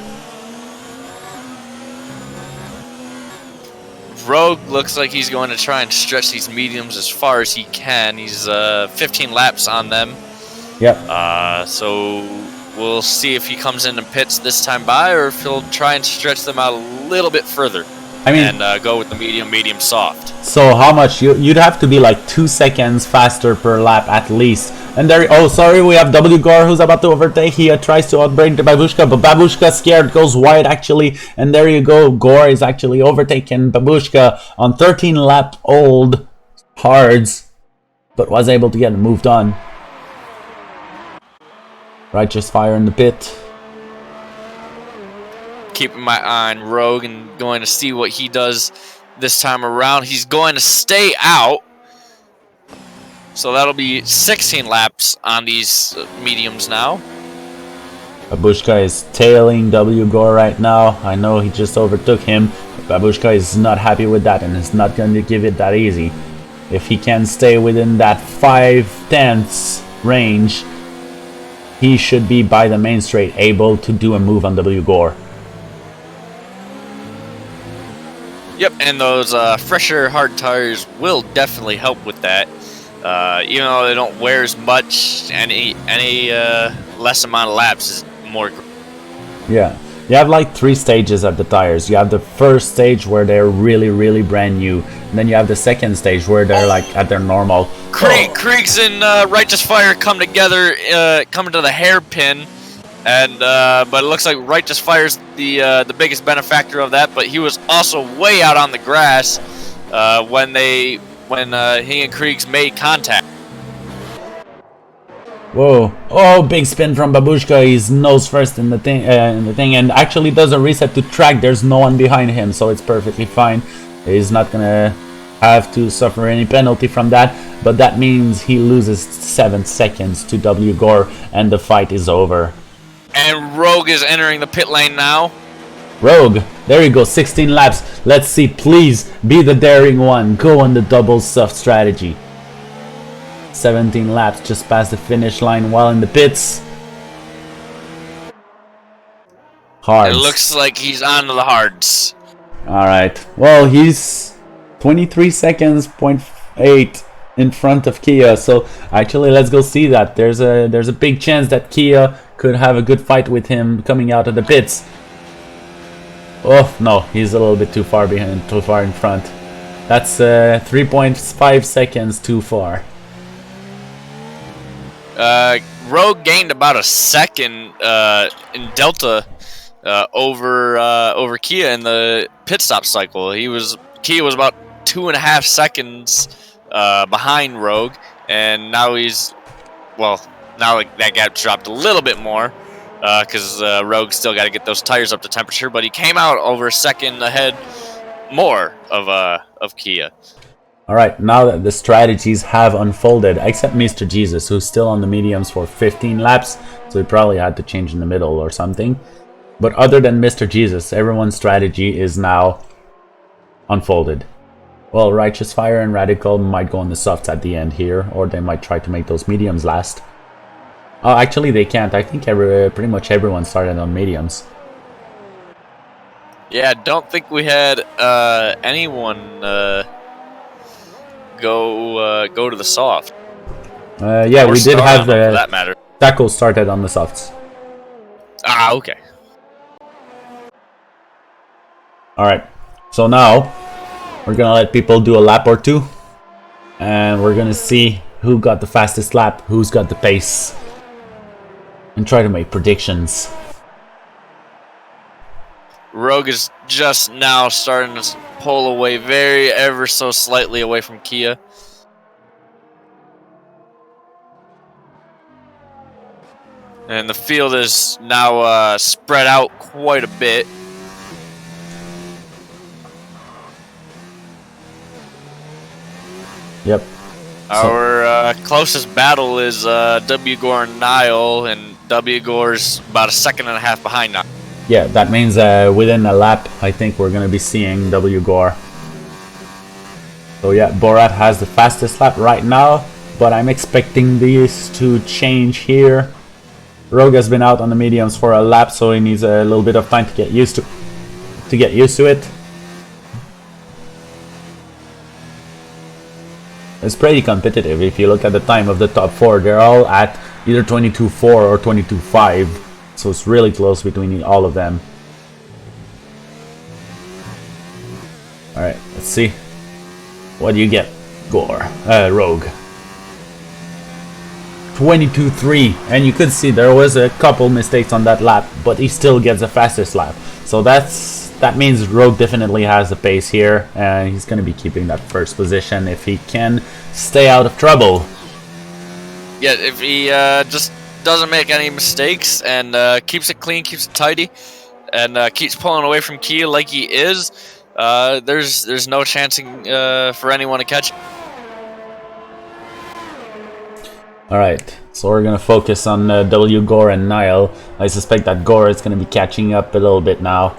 Rogue looks like he's going to try and stretch these mediums as far as he can. He's 15 laps on them. Yep. So we'll see if he comes in and pits this time by, or if he'll try and stretch them out a little bit further. I mean, and go with the medium soft. So how much? You'd have to be like 2 seconds faster per lap at least. And there, oh sorry, we have W Gore who's about to overtake. He tries to outbrake the Babushka, but Babushka scared, goes wide actually. And there you go, Gore is actually overtaking Babushka on 13 lap old hards, but was able to get moved on. Righteous Fire in the pit. Keeping my eye on Rogue and going to see what he does this time around. He's going to stay out. So that'll be 16 laps on these mediums now. Babushka is tailing W Gore right now. I know he just overtook him, but Babushka is not happy with that and is not going to give it that easy. If he can stay within that 5/10 range, he should be by the main straight able to do a move on W Gore. Yep, and those fresher hard tires will definitely help with that. Even though they don't wear as much, any less amount of laps is more. Yeah. You have like 3 stages of the tires. You have the first stage where they're really brand new. And then you have the second stage where they're like at their normal. Kriegs and Righteous Fire come together, coming to the hairpin, and but it looks like Righteous Fire's the biggest benefactor of that. But he was also way out on the grass when he and Kriegs made contact. Whoa! Oh, big spin from Babushka. He's nose first in the thing, and actually does a reset to track. There's no one behind him, so it's perfectly fine. He's not gonna have to suffer any penalty from that. But that means he loses 7 seconds to W Gore, and the fight is over. And Rogue is entering the pit lane now. Rogue, there you go. 16 laps. Let's see. Please be the daring one. Go on the double soft strategy. 17 laps just past the finish line while in the pits. Hards. It looks like he's on to the hards. Alright. Well, he's 23 seconds, 0.8 in front of Kia. So actually, let's go see that. There's a big chance that Kia could have a good fight with him coming out of the pits. Oh, no. He's a little bit too far behind, too far in front. That's 3.5 seconds too far. Rogue gained about a second in Delta over Kia in the pit stop cycle. Kia was about 2.5 seconds behind Rogue, and now now that gap dropped a little bit more because Rogue still got to get those tires up to temperature, but he came out over a second ahead more of Kia. Alright, now that the strategies have unfolded, except Mr. Jesus, who's still on the mediums for 15 laps, so he probably had to change in the middle or something. But other than Mr. Jesus, everyone's strategy is now unfolded. Well, Righteous Fire and Radical might go on the softs at the end here, or they might try to make those mediums last. Oh, actually they can't. I think pretty much everyone started on mediums. Yeah, I don't think we had anyone go to the soft. Yeah, we did have for that matter. Taco started on the softs. Ah, okay. Alright, so now we're gonna let people do a lap or two, and we're gonna see who got the fastest lap, who's got the pace, and try to make predictions. Rogue is just now starting to pull away ever so slightly away from Kia. And the field is now spread out quite a bit. Yep. Our closest battle is W Gore and Nile, and W Gore's about a second and a half behind now. Yeah, that means within a lap, I think we're going to be seeing W Gore. So yeah, Borat has the fastest lap right now, but I'm expecting this to change here. Rogue has been out on the mediums for a lap, so he needs a little bit of time to get used to it. It's pretty competitive. If you look at the time of the top 4, they're all at either 22.4 or 22.5. So it's really close between all of them. Alright, let's see. What do you get? Rogue. 22.3, and you could see there was a couple mistakes on that lap, but he still gets the fastest lap. So that means Rogue definitely has the pace here, and he's going to be keeping that first position if he can stay out of trouble. Yeah, if he just doesn't make any mistakes and keeps it clean, keeps it tidy, and keeps pulling away from Kia like he is, there's no chancing for anyone to catch. Alright, so we're going to focus on W, Gore, and Nile. I suspect that Gore is going to be catching up a little bit now.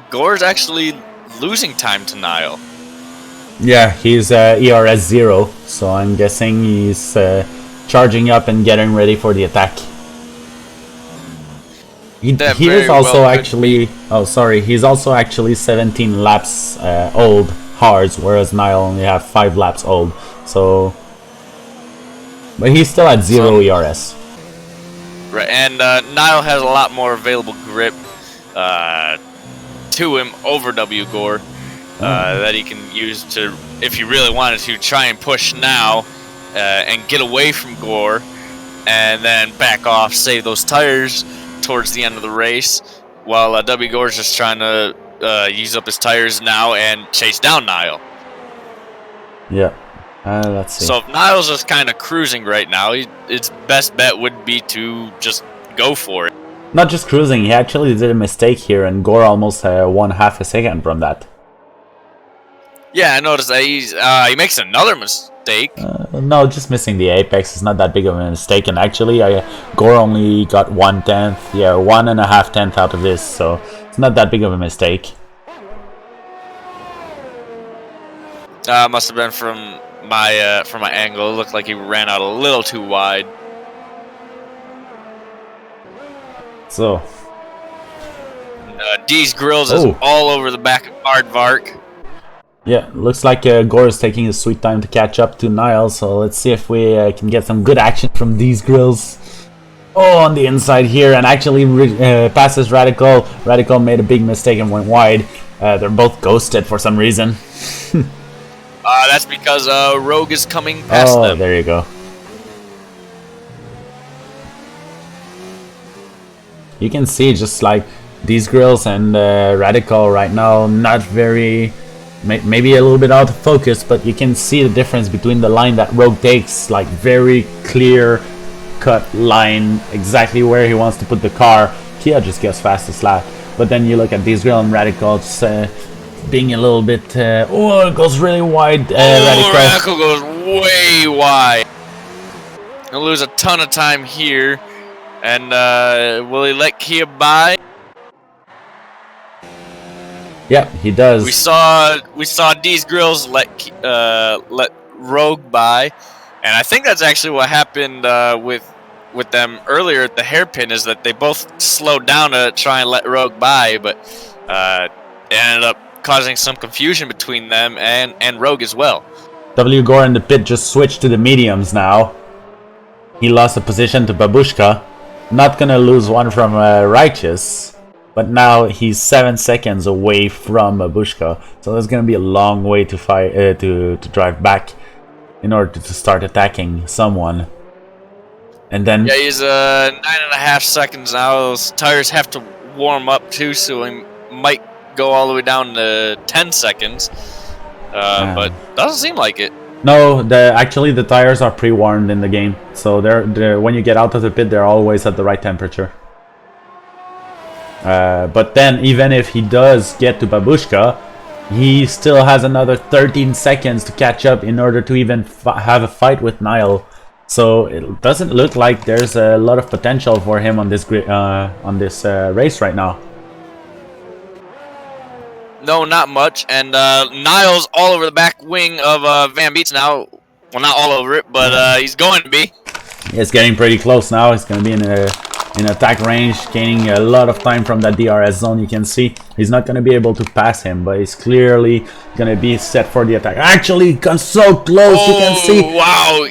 Gore's actually losing time to Nile. Yeah, he's ERS 0, so I'm guessing he's charging up and getting ready for the attack. He is also actually... Oh, sorry. He's also actually 17 laps old, hards, whereas Nile only have 5 laps old. So, but he's still at 0 ERS. Right, and Niall has a lot more available grip to him over W Gore that he can use to, if he really wanted to, try and push now and get away from Gore, and then back off, save those tires towards the end of the race, while W Gore's just trying to use up his tires now and chase down Niall. Yeah. Let's see. So if Niall's just kind of cruising right now, its best bet would be to just go for it. Not just cruising, he actually did a mistake here, and Gore almost won half a second from that. Yeah, I noticed that he makes another mistake. No, just missing the apex is not that big of a mistake, and actually Gore only got 1/10, yeah, 1.5 tenth out of this, so it's not that big of a mistake. Must have been from my angle. It looked like he ran out a little too wide. So D's Grills is all over the back of Aardvark. yeah, looks like Gore is taking his sweet time to catch up to Niall, so let's see if we can get some good action from these Grills. Oh, on the inside here, and actually passes Radical. Radical made a big mistake and went wide. They're both ghosted for some reason. That's because Rogue is coming past them. Oh, there you go. You can see just like these Grills and Radical right now, not very, maybe a little bit out of focus, but you can see the difference between the line that Rogue takes, like very clear cut line, exactly where he wants to put the car. Kia just gets fastest lap, but then you look at these Grill and Radical, it's being a little bit, oh, it goes really wide. Radical goes way wide. He'll lose a ton of time here. And will he let Kia by? Yeah, he does. We saw D's Grills let Rogue by, and I think that's actually what happened with them earlier at the hairpin, is that they both slowed down to try and let Rogue by, but it ended up causing some confusion between them and Rogue as well. W Gore in the pit just switched to the mediums now. He lost a position to Babushka. Not gonna lose one from Righteous, but now he's 7 seconds away from Babushka, so there's gonna be a long way to fight to drive back in order to start attacking someone. And then yeah, he's 9.5 seconds now. Those tires have to warm up too, so he might go all the way down to 10 seconds. But doesn't seem like it. no, actually the tires are pre-warmed in the game, so they're when you get out of the pit, they're always at the right temperature. But then, even if he does get to Babushka, he still has another 13 seconds to catch up in order to even have a fight with Niall. So it doesn't look like there's a lot of potential for him on this race right now. No, not much. And Niall's all over the back wing of Van Beets now. Well, not all over it, but he's going to be. It's getting pretty close now. He's going to be in attack range, gaining a lot of time from that DRS zone. You can see he's not going to be able to pass him, but he's clearly going to be set for the attack. Actually, he comes so close. You can see. Wow.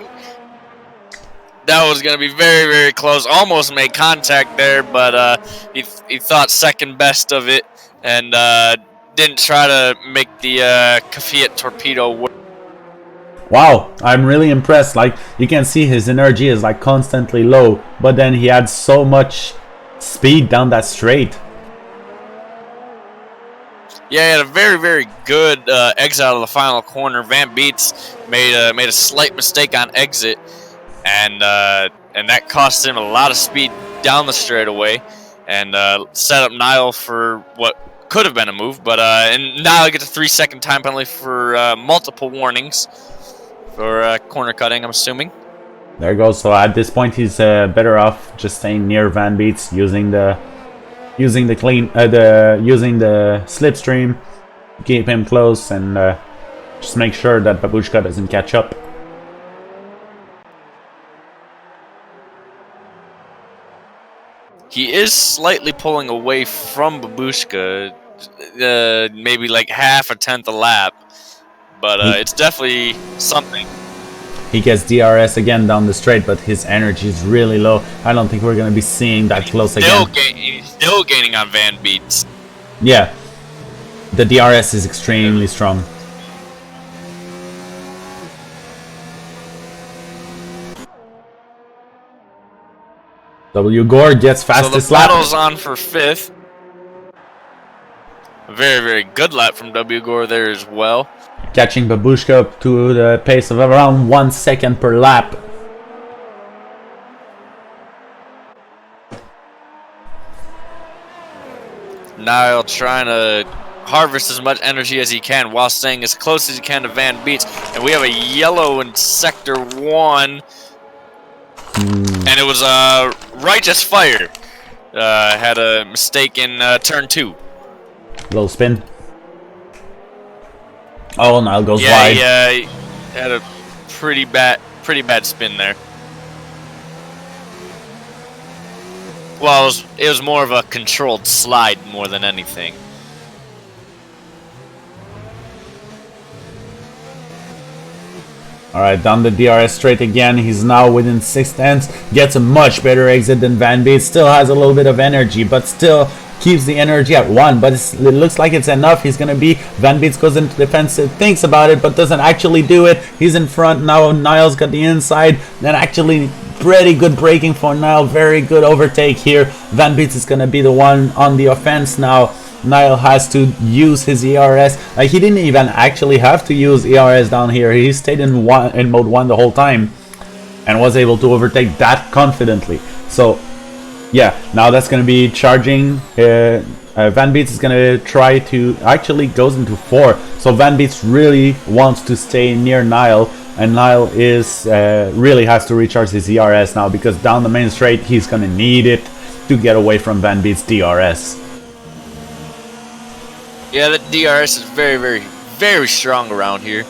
That was going to be very, very close. Almost made contact there, but he thought second best of it and didn't try to make the Cafiat torpedo work. Wow, I'm really impressed. Like, you can see his energy is like constantly low, but then he had so much speed down that straight. Yeah, he had a very, very good exit out of the final corner. Van Beets made a slight mistake on exit, and that cost him a lot of speed down the straightaway, and set up Niall for what could have been a move. But and Niall gets a 3-second time penalty for multiple warnings for corner cutting, I'm assuming. There goes. So at this point, he's better off just staying near Van Beets, using the slipstream, keep him close, and just make sure that Babushka doesn't catch up. He is slightly pulling away from Babushka, maybe like half a tenth a lap, but it's definitely something. He gets DRS again down the straight, but his energy is really low. I don't think we're going to be seeing that close again. He's still gaining on Van Beets. Yeah. The DRS is extremely strong. W. Gore gets fastest lap. So the battle's on for 5th. A very, very good lap from W. Gore there as well. Catching Babushka up to the pace of around 1 second per lap. Niall trying to harvest as much energy as he can while staying as close as he can to Van Beets. And we have a yellow in Sector 1. And it was Righteous Fire. Had a mistake in Turn 2. Low spin. Oh, Niall goes yeah, wide. Yeah, he had a pretty bad spin there. Well, it was more of a controlled slide more than anything. Alright, down the DRS straight again. He's now within 6 tenths. Gets a much better exit than Van Beets. Still has a little bit of energy, but still keeps the energy at 1. But it looks like it's enough. He's going to be... Van Beets goes into defensive, thinks about it, but doesn't actually do it. He's in front now. Niall's got the inside. Then actually pretty good braking for Niall. Very good overtake here. Van Beets is going to be the one on the offense now. Niall has to use his ERS. Like, he didn't even actually have to use ERS down here. He stayed in mode 1 the whole time and was able to overtake that confidently. So yeah, now that's going to be charging. Van Beets is going to try to... Actually goes into 4. So Van Beets really wants to stay near Niall. And Niall is really has to recharge his ERS now, because down the main straight he's going to need it to get away from Van Beets' DRS. Yeah, the DRS is very, very, very strong around here.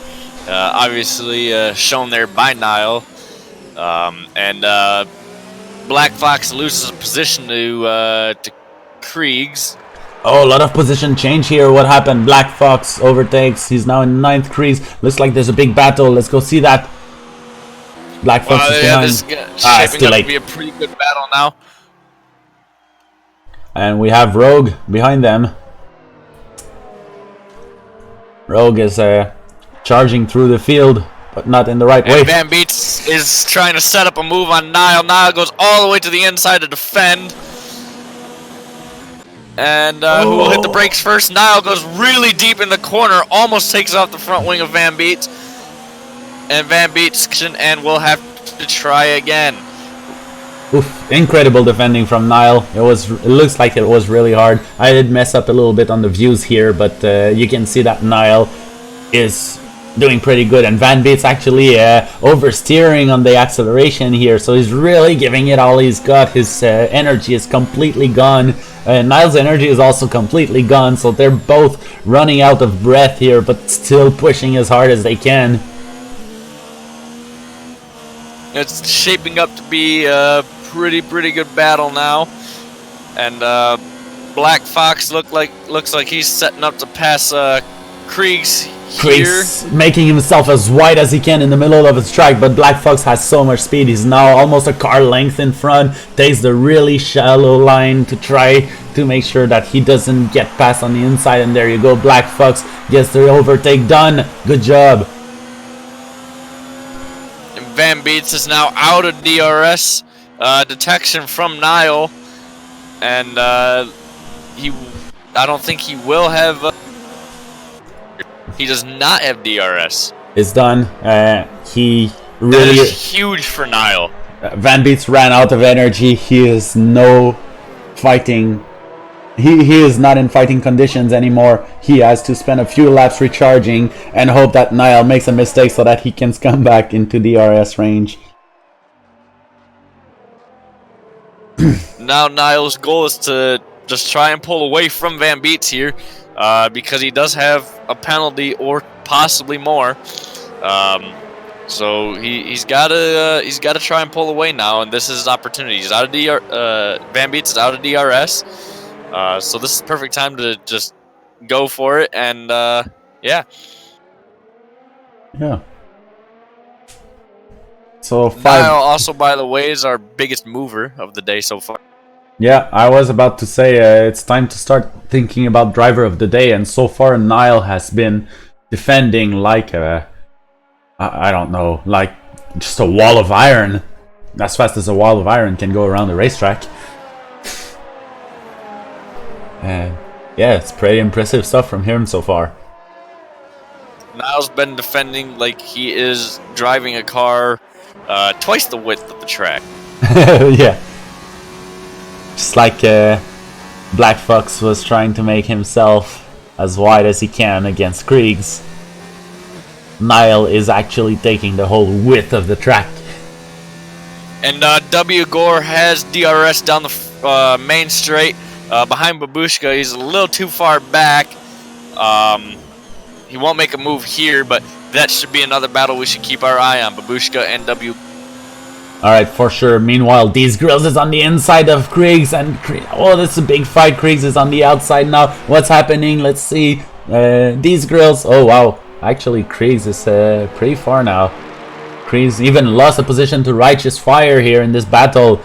Obviously shown there by Niall. And Black Fox loses a position to Kriegs. Oh, a lot of position change here. What happened? Black Fox overtakes. He's now in 9th. Kriegs. Looks like there's a big battle. Let's go see that. Black Fox is behind. This is shaping up to be a pretty good battle now. And we have Rogue behind them. Rogue is charging through the field, but not in the right way. Van Beets is trying to set up a move on Niall. Niall goes all the way to the inside to defend. And who will hit the brakes first? Niall goes really deep in the corner, almost takes off the front wing of Van Beets. And Van Beets will have to try again. Oof, incredible defending from Niall. It looks like it was really hard. I did mess up a little bit on the views here, but you can see that Niall is doing pretty good, and Van Beets actually oversteering on the acceleration here, so he's really giving it all he's got. His energy is completely gone. Niall's energy is also completely gone, so they're both running out of breath here, but still pushing as hard as they can. It's shaping up to be a pretty good battle now, and Black Fox looks like he's setting up to pass Kriegs. Kriegs making himself as wide as he can in the middle of his track, but Black Fox has so much speed. He's now almost a car length in front. Takes the really shallow line to try to make sure that he doesn't get past on the inside, and there you go. Black Fox gets the overtake done. Good job. And Van Beets is now out of DRS detection from Niall, and I don't think he will have. He does not have DRS. It's done. He really... That is huge for Niall. Van Beets ran out of energy. He is no fighting... He is not in fighting conditions anymore. He has to spend a few laps recharging and hope that Niall makes a mistake so that he can come back into DRS range. Now Niall's goal is to just try and pull away from Van Beets here. Because he does have a penalty or possibly more, so he's got to try and pull away now, and this is his opportunity. He's out of Van Beets is out of DRS, so this is the perfect time to just go for it, and yeah. So Niall, also, by the way, is our biggest mover of the day so far. Yeah, I was about to say it's time to start thinking about driver of the day, and so far Niall has been defending like I don't know, like just a wall of iron, as fast as a wall of iron can go around the racetrack. Yeah, it's pretty impressive stuff from him so far. Niall's been defending like he is driving a car twice the width of the track. Yeah. Just like Black Fox was trying to make himself as wide as he can against Kriegs, Niall is actually taking the whole width of the track. And W. Gore has DRS down the main straight behind Babushka. He's a little too far back. He won't make a move here, but that should be another battle we should keep our eye on. Babushka and W. Alright, for sure. Meanwhile, These Grills is on the inside of Kriegs, and oh, that's a big fight. Kriegs is on the outside now. What's happening? Let's see. These Grills. Oh, wow. Actually, Kriegs is pretty far now. Kriegs even lost a position to Righteous Fire here in this battle.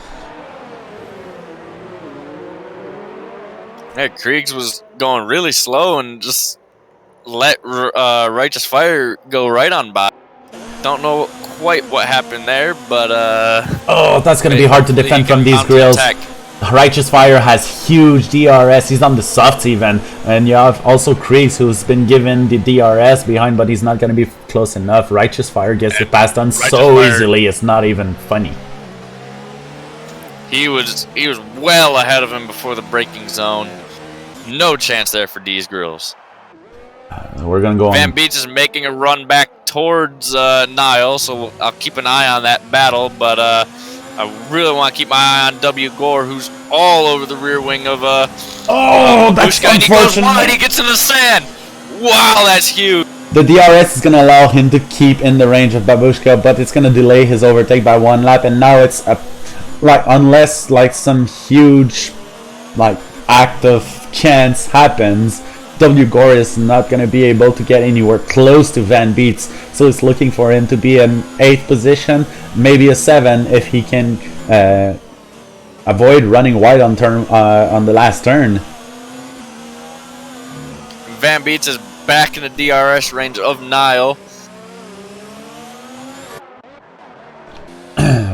Yeah, Kriegs was going really slow and just let Righteous Fire go right on by. Don't know quite what happened there, but oh, that's gonna be hard to defend from These Grills. Righteous Fire has huge DRS. He's on the softs even, and you have also Kriegs, who's been given the DRS behind, but he's not gonna be close enough. Righteous Fire gets the pass done so easily, it's not even funny. He was well ahead of him before the braking zone. No chance there for These Grills. We're gonna go on. Van Beets is making a run back towards Niall, so I'll keep an eye on that battle, but I really want to keep my eye on W. Gore, who's all over the rear wing of oh, that's Babushka, and he goes wide, he gets in the sand. Wow, that's huge. The DRS is gonna allow him to keep in the range of Babushka, but it's gonna delay his overtake by 1 lap, and now it's like, unless like some huge like act of chance happens, W. Gore is not going to be able to get anywhere close to Van Beets, so it's looking for him to be an 8th position, maybe a 7 if he can avoid running wide on the last turn. Van Beets is back in the DRS range of Niall.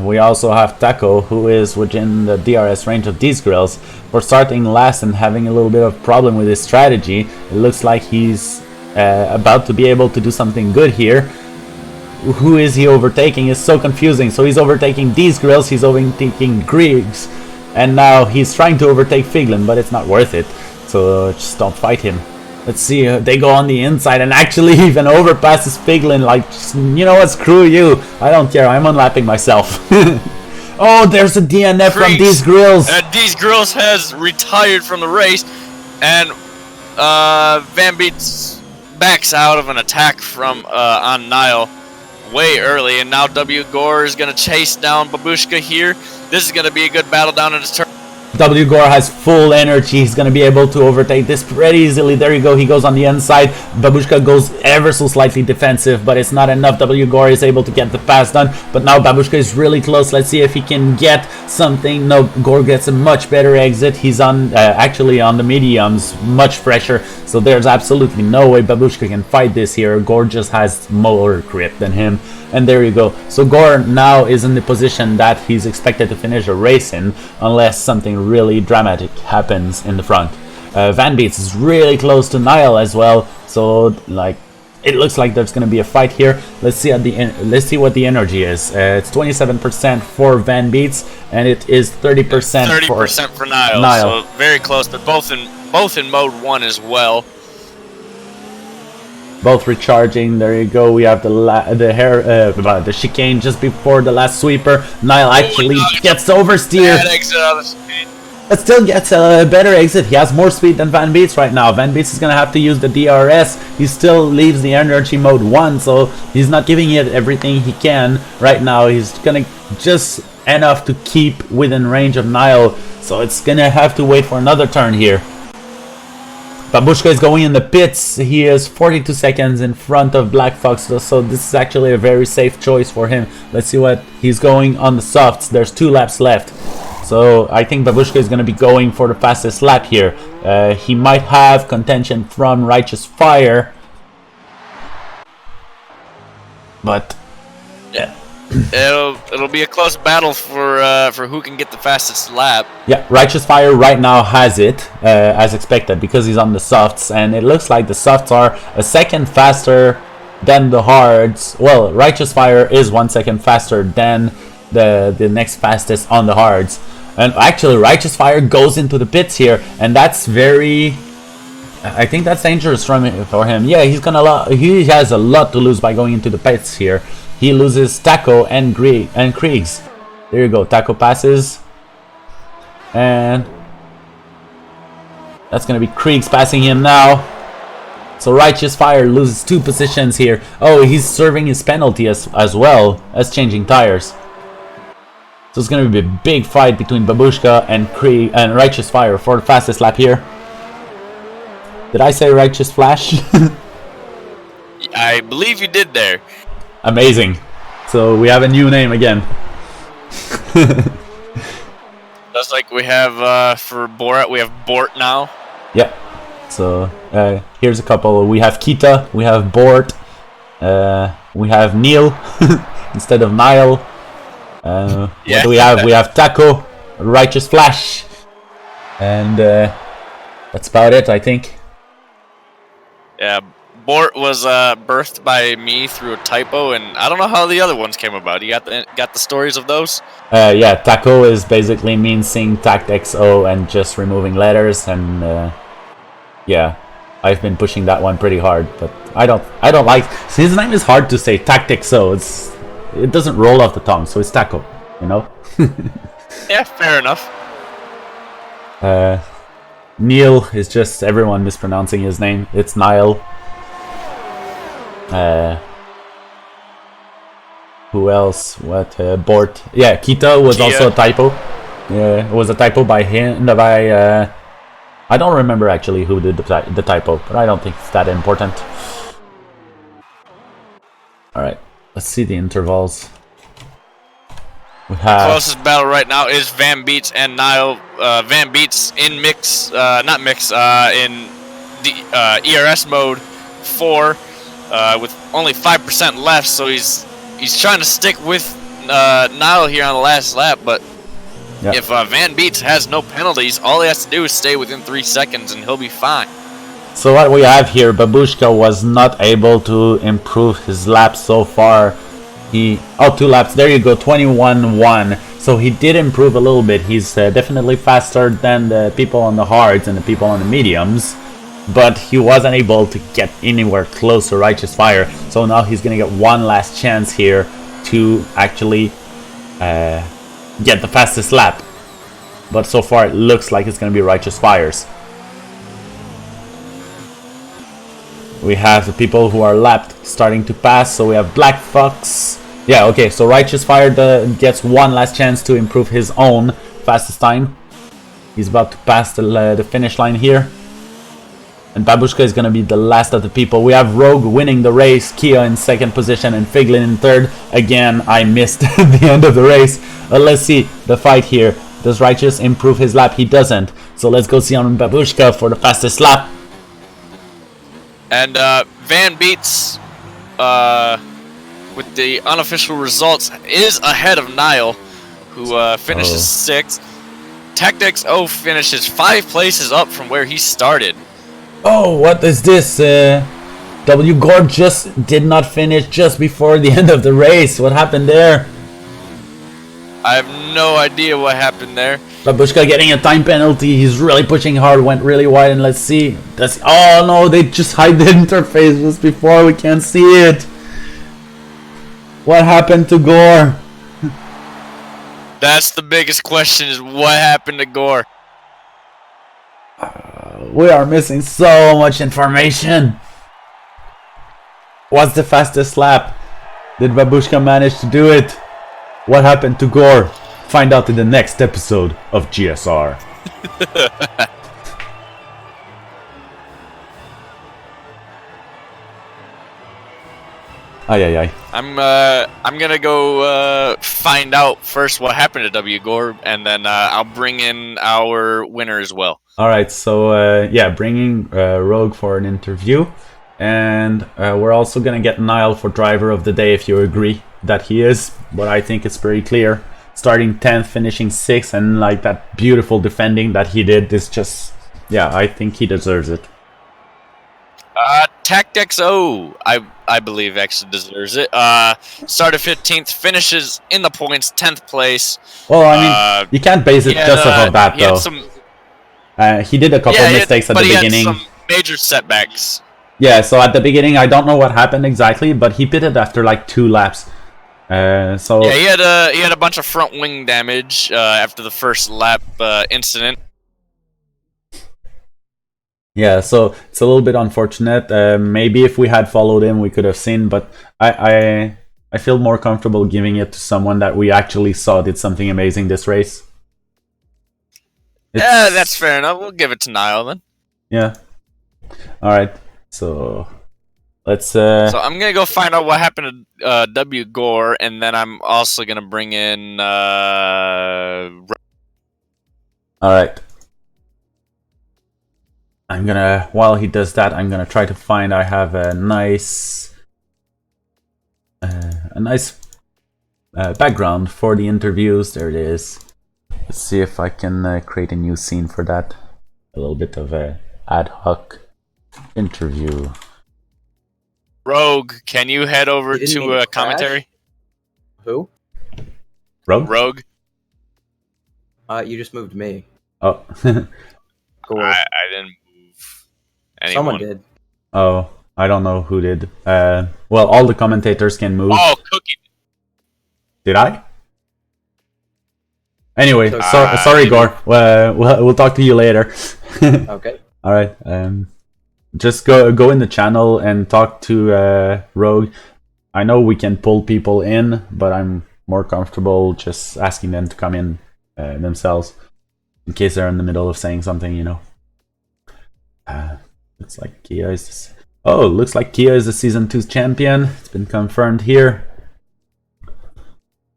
We also have Taco, who is within the DRS range of These Grills. For starting last and having a little bit of problem with his strategy, it looks like he's about to be able to do something good here. Who is he overtaking? It's so confusing. So he's overtaking These Grills, he's overtaking Griggs, and now he's trying to overtake Figlin, but it's not worth it. So just don't fight him. Let's see, they go on the inside and actually even overpasses Figlin, like, you know what, screw you. I don't care, I'm unlapping myself. Oh, there's a DNF from These Grills. These Grills has retired from the race, and Van Beets backs out of an attack from on Niall way early, and now W. Gore is going to chase down Babushka here. This is going to be a good battle down in his turn. W. Gore has full energy. He's going to be able to overtake this pretty easily. There you go. He goes on the inside. Babushka goes ever so slightly defensive, but it's not enough. W. Gore is able to get the pass done, but now Babushka is really close. Let's see if he can get something. No, Gore gets a much better exit. He's on actually on the mediums, much fresher, so there's absolutely no way Babushka can fight this here. Gore just has more grip than him. And there you go. So Gore now is in the position that he's expected to finish a race in, unless something really dramatic happens in the front. Van Beets is really close to Niall as well, so like it looks like there's going to be a fight here. Let's see what the energy is. It's 27% for Van Beets, and it is 30% for Niall. So very close, but both in mode 1 as well. Both recharging. There you go. We have the chicane just before the last sweeper. Niall actually gets the oversteer. But still gets a better exit. He has more speed than Van Beets right now. Van Beets is going to have to use the DRS. He still leaves the energy mode 1, so he's not giving it everything he can right now. He's going to just enough to keep within range of Niall, so it's going to have to wait for another turn here. Babushka is going in the pits. He is 42 seconds in front of Black Fox, so this is actually a very safe choice for him. Let's see what he's going on the softs. There's 2 laps left. So I think Babushka is going to be going for the fastest lap here. He might have contention from Righteous Fire. But yeah, it'll be a close battle for who can get the fastest lap. Yeah, Righteous Fire right now has it as expected because he's on the softs, and it looks like the softs are a second faster than the hards. Well, Righteous Fire is 1 second faster than the next fastest on the hards. And actually, Righteous Fire goes into the pits here, and that's very. I think that's dangerous for him. Yeah, he has a lot to lose by going into the pits here. He loses Taco and Kriegs. There you go. Taco passes. And that's going to be Kriegs passing him now. So Righteous Fire loses 2 positions here. Oh, he's serving his penalty as well as changing tires. So it's going to be a big fight between Babushka and Righteous Fire for the fastest lap here. Did I say Righteous Flash? I believe you did there. Amazing. So we have a new name again. Just like we have for Borat, we have Bort now. Yep. So here's a couple. We have Kita, we have Bort, we have Neil instead of Nile. Yeah. What do we have? We have Taco, Righteous Flash, and that's about it, I think. Yeah, Bort was birthed by me through a typo, and I don't know how the other ones came about. You got the stories of those? Yeah, Taco is basically means saying TACT-XO and just removing letters, and yeah, I've been pushing that one pretty hard, but I don't like. So his name is hard to say, TACT-XO. It doesn't roll off the tongue, so it's Taco, you know. Yeah, fair enough. Neil is just everyone mispronouncing his name. It's Nile. Who else? What? Bort. Yeah, Kita was also a typo. Yeah, it was a typo by him. I don't remember actually who did the typo, but I don't think it's that important. Alright, let's see the intervals. We have... The closest battle right now is Van Beets and Nile. Van Beets in mix, not mix, in the ERS mode 4, with only 5% left. So he's trying to stick with Nile here on the last lap. But yep. If Van Beets has no penalties, all he has to do is stay within 3 seconds, and he'll be fine. So what we have here, Babushka was not able to improve his laps so far. 2 laps, there you go, 21-1. So he did improve a little bit. He's definitely faster than the people on the hards and the people on the mediums, but he wasn't able to get anywhere close to Righteous Fire. So now he's gonna get one last chance here to actually get the fastest lap. But so far it looks like it's gonna be Righteous Fire's. We have the people who are lapped starting to pass. So we have Black Fox. Yeah, okay, so Righteous Fire gets one last chance to improve his own fastest time. He's about to pass the finish line here. And Babushka is going to be the last of the people. We have Rogue winning the race, Kia in second position, and Figlin in third. Again, I missed the end of the race. Let's see the fight here. Does Righteous improve his lap? He doesn't. So let's go see on Babushka for the fastest lap. And Van Beets, with the unofficial results, is ahead of Nile, who finishes 6th. TACT-XO finishes 5 places up from where he started. Oh, what is this? W. Gore just did not finish just before the end of the race. What happened there? I have no idea what happened there. Babushka getting a time penalty. He's really pushing hard, went really wide, and let's see. Oh no, they just hide the interface just before. We can't see it. What happened to Gore? That's the biggest question, is what happened to Gore? We are missing so much information. What's the fastest lap? Did Babushka manage to do it? What happened to Gore? Find out in the next episode of GSR. Ay, ay, ay. I'm gonna go find out first what happened to W Gore, and then I'll bring in our winner as well. All right, so yeah, bringing Rogue for an interview, and we're also gonna get Niall for driver of the day if you agree that he is. But I think it's pretty clear. Starting 10th, finishing 6th, and like that beautiful defending that he did is just, yeah, I think he deserves it. TactXO, I believe actually deserves it. Started 15th, finishes in the points, 10th place. Well, I mean, you can't base it just off of that, though. He did a couple mistakes at the beginning. But he had some major setbacks. Yeah, so at the beginning, I don't know what happened exactly, but he pitted after like 2 laps. So yeah, he had a bunch of front wing damage after the first lap incident. Yeah, so it's a little bit unfortunate. Maybe if we had followed him, we could have seen. But I feel more comfortable giving it to someone that we actually saw did something amazing this race. Yeah, that's fair enough. We'll give it to Niall then. Yeah. All right. So let's. So I'm gonna go find out what happened to W Gore, and then I'm also gonna bring in. All right. I'm gonna, while he does that, I'm gonna try to find. I have a nice background for the interviews. There it is. Let's see if I can create a new scene for that. A little bit of a ad hoc interview. Rogue, can you head over to commentary? Who? Rogue. You just moved me. Oh. Cool. I didn't move anyone. Someone did. Oh, I don't know who did. Well, all the commentators can move. Oh, Cookie. Did I? Anyway, So- sorry, Gore. We'll talk to you later. Okay. All right. Just go in the channel and talk to Rogue. I know we can pull people in, but I'm more comfortable just asking them to come in themselves in case they're in the middle of saying something, you know. Looks like Kia is. Oh, looks like Kia is the season 2 champion. It's been confirmed here.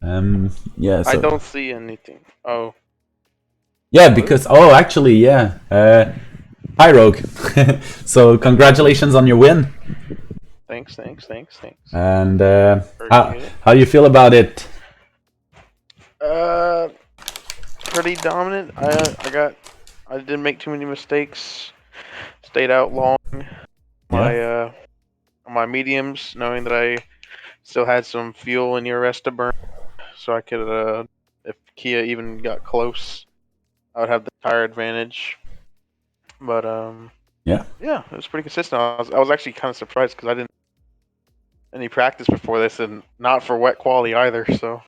Yeah. So, I don't see anything. Oh. yeah, because actually, yeah. Hi, Rogue. So congratulations on your win. Thanks. And how you feel about it? Pretty dominant. I didn't make too many mistakes. Stayed out long. My mediums, knowing that I still had some fuel in your rest to burn, so I could, if Kia even got close, I would have the tire advantage. But yeah, it was pretty consistent. I was actually kind of surprised because I didn't any practice before this, and not for wet quali either. So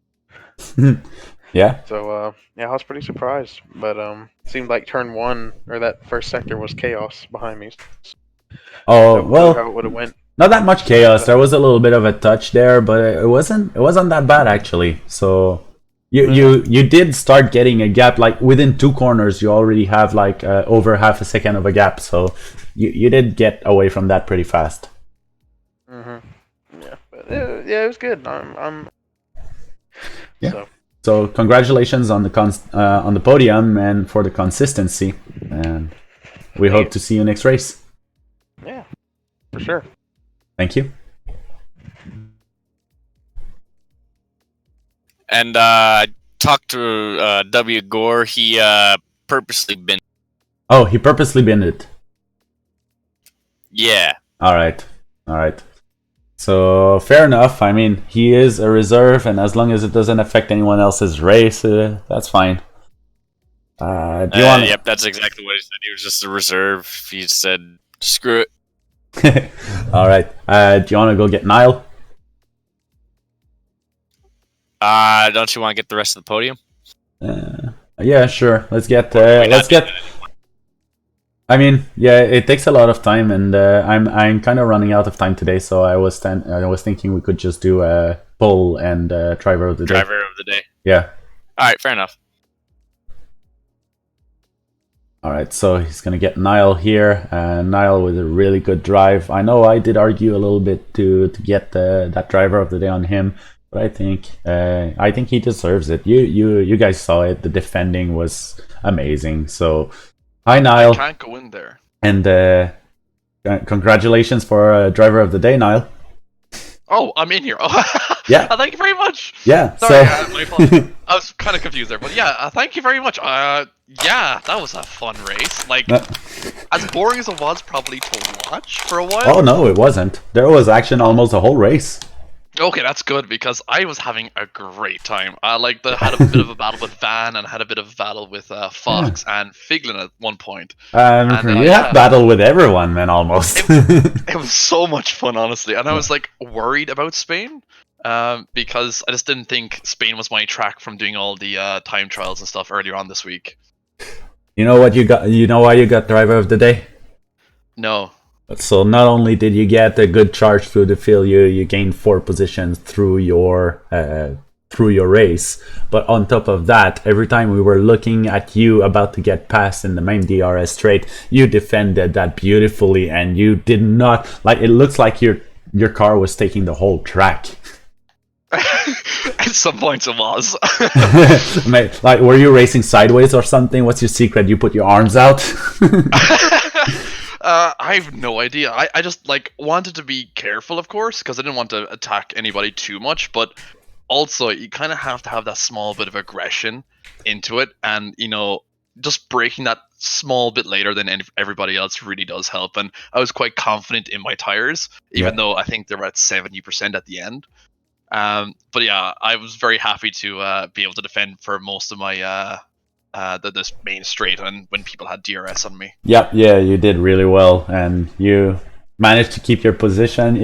Yeah. So yeah, I was pretty surprised. But it seemed like turn 1 or that first sector was chaos behind me. Oh well, how it would have went. not that much chaos. There was a little bit of a touch there, but it wasn't that bad actually. So you did start getting a gap, like within 2 corners. You already have like over half a second of a gap. So you did get away from that pretty fast. Yeah, but yeah, it was good. Yeah. So congratulations on the podium and for the consistency, and we hope to see you next race. Yeah, for sure. Thank you. And talked to W Gore. He purposely been. Oh, he purposely binned it. Yeah. All right. So fair enough. I mean, he is a reserve, and as long as it doesn't affect anyone else's race, that's fine. Do you want? Yep, that's exactly what he said. He was just a reserve. He said, "Screw it." All right. Do you want to go get Niall? Don't you want to get the rest of the podium? Yeah, sure. Let's get. I mean, yeah, it takes a lot of time, and I'm kind of running out of time today. So I was thinking we could just do a poll and driver of the day. Driver of the day. Yeah. All right, fair enough. All right, so he's going to get Niall here. Niall with a really good drive. I know I did argue a little bit to get that driver of the day on him, but I think he deserves it. You guys saw it. The defending was amazing. So, hi Niall, I can't go in there. and congratulations for driver of the day, Niall. Oh, I'm in here. Oh, Yeah. thank you very much. Yeah. Sorry, So my fault. I was kind of confused there, but yeah, thank you very much. Yeah, that was a fun race. Like, as boring as it was probably to watch for a while. oh no, it wasn't. There was action almost the whole race. Okay, that's good because I was having a great time. I had a bit of a battle with Van and had a bit of a battle with Fox and Figlin at one point. You yeah. have battle with everyone, man, almost. It was so much fun, honestly, and I was like worried about Spain because I just didn't think Spain was my track from doing all the time trials and stuff earlier on this week. You know what you got? You know why you got driver of the day? No. So not only did you get a good charge through the field, you gained 4 positions through your race. But on top of that, every time we were looking at you about to get past in the main DRS straight, you defended that beautifully, and you did not it looks like your car was taking the whole track. At some points it was. Like, were you racing sideways or something? What's your secret? You put your arms out? I have no idea. I just wanted to be careful, of course, because I didn't want to attack anybody too much, but also you kind of have to have that small bit of aggression into it, and just breaking that small bit later than everybody else really does help. And I was quite confident in my tires, even though I think they were at 70% at the end. But yeah, I was very happy to be able to defend for most of my this main straight, and when people had DRS on me. Yeah, you did really well, and you managed to keep your position.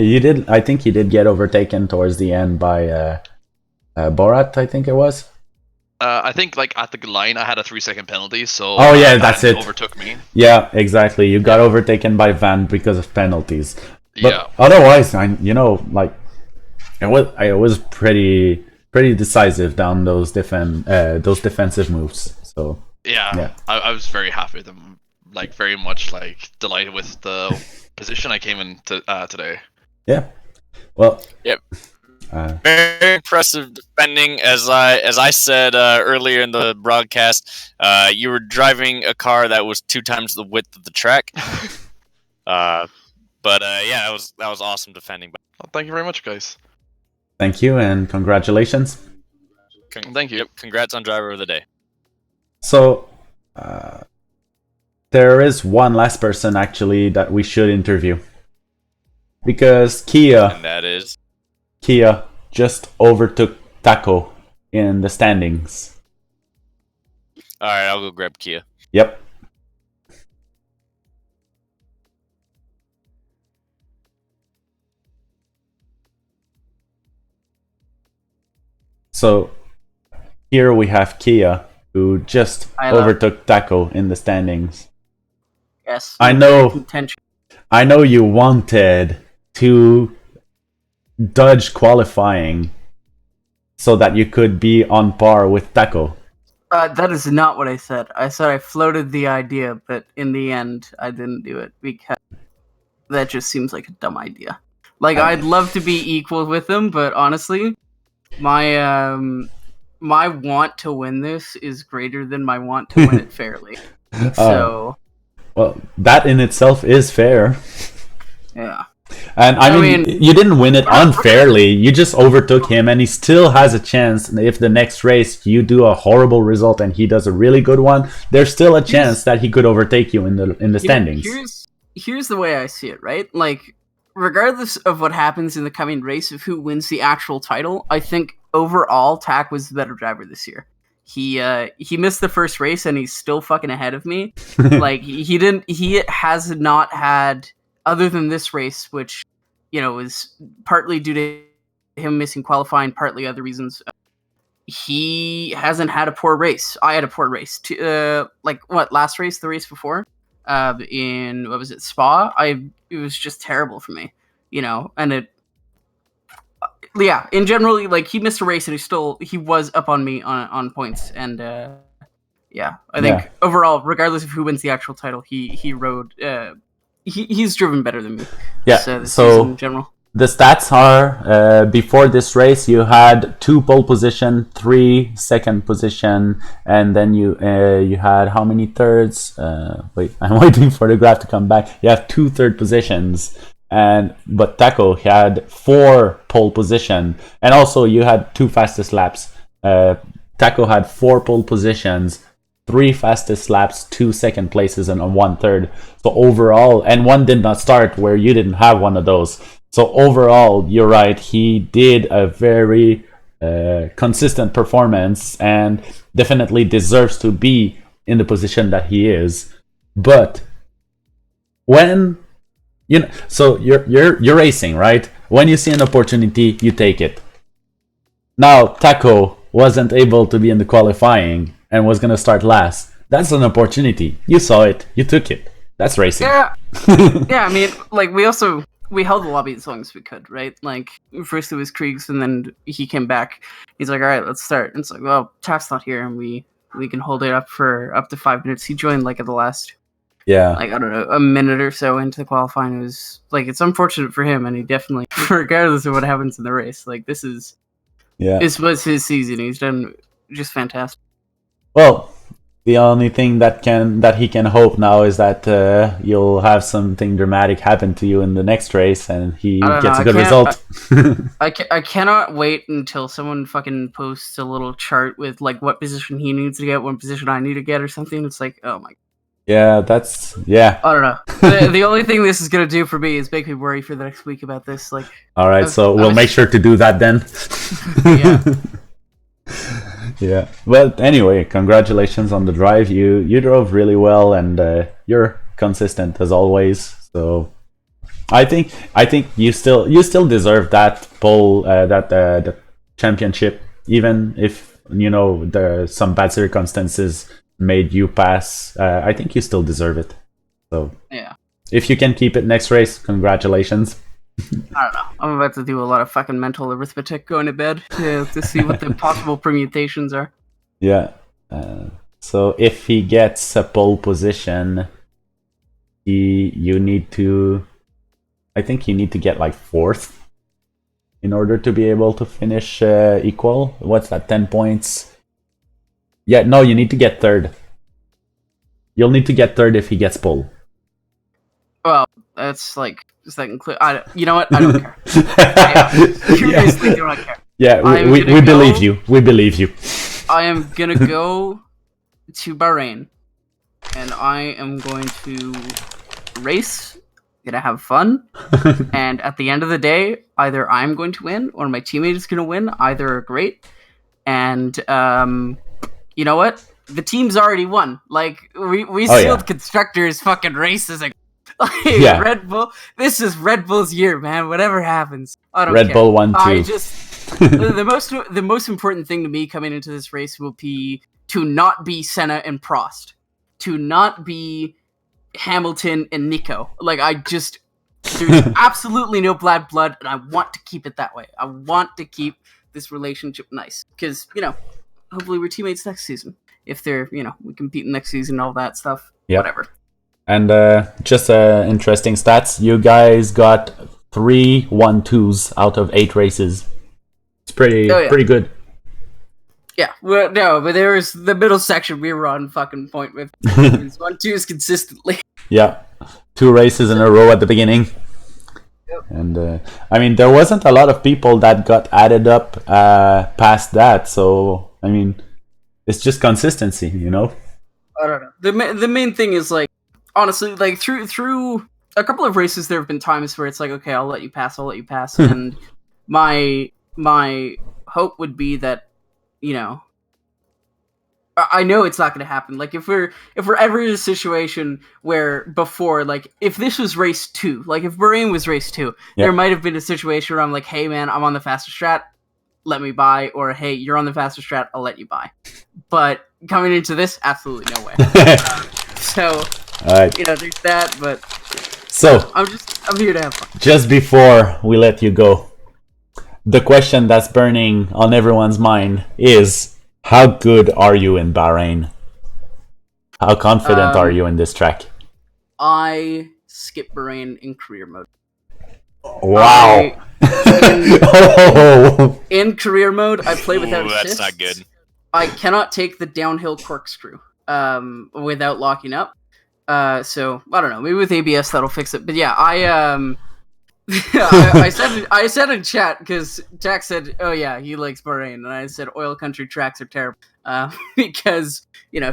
I think you did get overtaken towards the end by Borat, I think it was. I think at the line I had a 3-second penalty, so oh yeah, that's it. Overtook me. Yeah, exactly. You got overtaken by Van because of penalties. But yeah. Otherwise, it was pretty decisive down those defensive moves. So yeah. I was very happy with them. Very much delighted with the position I came in today. Yeah. Well. Yep. Very impressive defending, as I said earlier in the broadcast. You were driving a car that was 2 times the width of the track. Yeah, that was awesome defending. Well, thank you very much, guys. Thank you and congratulations. Thank you. Yep, congrats on driver of the day. So, there is one last person actually that we should interview, because And that is Kia just overtook Taco in the standings. all right. I'll go grab Kia. Yep. So here we have Kia, who just overtook Taco in the standings. Yes. I know you wanted to dodge qualifying so that you could be on par with Taco. That is not what I said. I said I floated the idea, but in the end, I didn't do it because that just seems like a dumb idea. I'd love to be equal with him, but honestly, my want to win this is greater than my want to win it fairly. So, well, that in itself is fair. Yeah. And I mean, you didn't win it unfairly. You just overtook him, and he still has a chance. If the next race you do a horrible result and he does a really good one, there's still a chance that he could overtake you in the standings. Here's the way I see it, right? Regardless of what happens in the coming race, of who wins the actual title, I think overall Tack was the better driver this year. He missed the first race and he's still fucking ahead of me. He has not had, other than this race, which is partly due to him missing qualifying, partly other reasons. He hasn't had a poor race. I had a poor race. Last race, the race before, in what was it, Spa? It was just terrible for me, and it. Yeah, in general, he missed a race and he was up on me on points, and I think overall, regardless of who wins the actual title, he rode. He's driven better than me. Yeah. This So season in general. the stats are before this race you had 2 pole position, 3 second position, and then you had how many thirds? Wait, I'm waiting for the graph to come back. You have 2 third positions, but Taco had 4 pole position, and also you had 2 fastest laps. Taco had 4 pole positions, 3 fastest laps, 2 second places, and 1 third. So overall, and 1 did not start where you didn't have one of those. So overall, you're right. He did a very consistent performance and definitely deserves to be in the position that he is. But when so you're racing, right? When you see an opportunity, you take it. Now Taco wasn't able to be in the qualifying and was gonna start last. That's an opportunity. You saw it. You took it. That's racing. Yeah. I mean, like we held the lobby as long as we could, right? Like first it was Kriegs, and then he came back. He's like, "All right, let's start." And it's like, "Well, Taft's not here, and we can hold it up for up to 5 minutes." He joined like at the last, like I don't know, a minute or so into the qualifying. It was like it's unfortunate for him, and he definitely, regardless of what happens in the race, like this was his season. He's done just fantastic. Well, the only thing that he can hope now is that you'll have something dramatic happen to you in the next race, and he gets a good result. I cannot wait until someone fucking posts a little chart with like what position he needs to get, what position I need to get, or something. It's like, oh my. Yeah, I don't know. The only thing this is gonna do for me is make me worry for the next week about this. Like. All right, so we'll make sure to do that then. Yeah. Yeah. Well, anyway, congratulations on the drive. You drove really well, and you're consistent as always. So, I think you still deserve that pole, the championship, even if some bad circumstances made you pass. I think you still deserve it. So yeah. If you can keep it next race, congratulations. I don't know. I'm about to do a lot of fucking mental arithmetic going to bed to see what the possible permutations are. Yeah. So if he gets a pole position, you need to. I think you need to get like 4th in order to be able to finish equal. What's that? 10 points. Yeah. No, you need to get 3rd. You'll need to get 3rd if he gets pole. Well, that's like. Does that include? You know what? I don't care. I seriously do not care. Yeah, we believe you. We believe you. I am gonna go to Bahrain, and I am going to race. Gonna have fun, and at the end of the day, either I'm going to win or my teammate is gonna win. Either are great, and you know what? The team's already won. Like we sealed constructors fucking races. Red Bull. This is Red Bull's year, man. Whatever happens, I don't care. Red Bull won too. I just the most important thing to me coming into this race will be to not be Senna and Prost, to not be Hamilton and Nico. Like there's absolutely no bad blood, and I want to keep it that way. I want to keep this relationship nice because hopefully we're teammates next season. If they're we compete next season, all that stuff. Yep. Whatever. And just interesting stats. You guys got 3 1-2s out of 8 races. It's pretty good. Yeah, well, no, but there was the middle section we were on fucking point with. 1-2s consistently. Yeah, 2 races in a row at the beginning. Yep. And I mean, there wasn't a lot of people that got added up past that. So I mean, it's just consistency, I don't know. The main thing is like. Honestly, like through a couple of races, there have been times where it's like, okay, I'll let you pass, and my hope would be that, I know it's not going to happen. Like if we're ever in a situation where before, like if this was race 2, like if Bahrain was race 2, there might have been a situation where I'm like, hey man, I'm on the faster strat, let me buy, or hey, you're on the faster strat, I'll let you buy. But coming into this, absolutely no way. So. All right. There's that, but so I'm here to have fun. Just before we let you go, the question that's burning on everyone's mind is, how good are you in Bahrain? How confident are you in this track? I skip Bahrain in career mode. Wow. Oh. In career mode, I play without Ooh, assists. that's not good. I cannot take the downhill corkscrew without locking up. So I don't know. Maybe with ABS that'll fix it. But yeah, I said in chat because Jack said, "Oh yeah, he likes Bahrain," and I said, "Oil country tracks are terrible because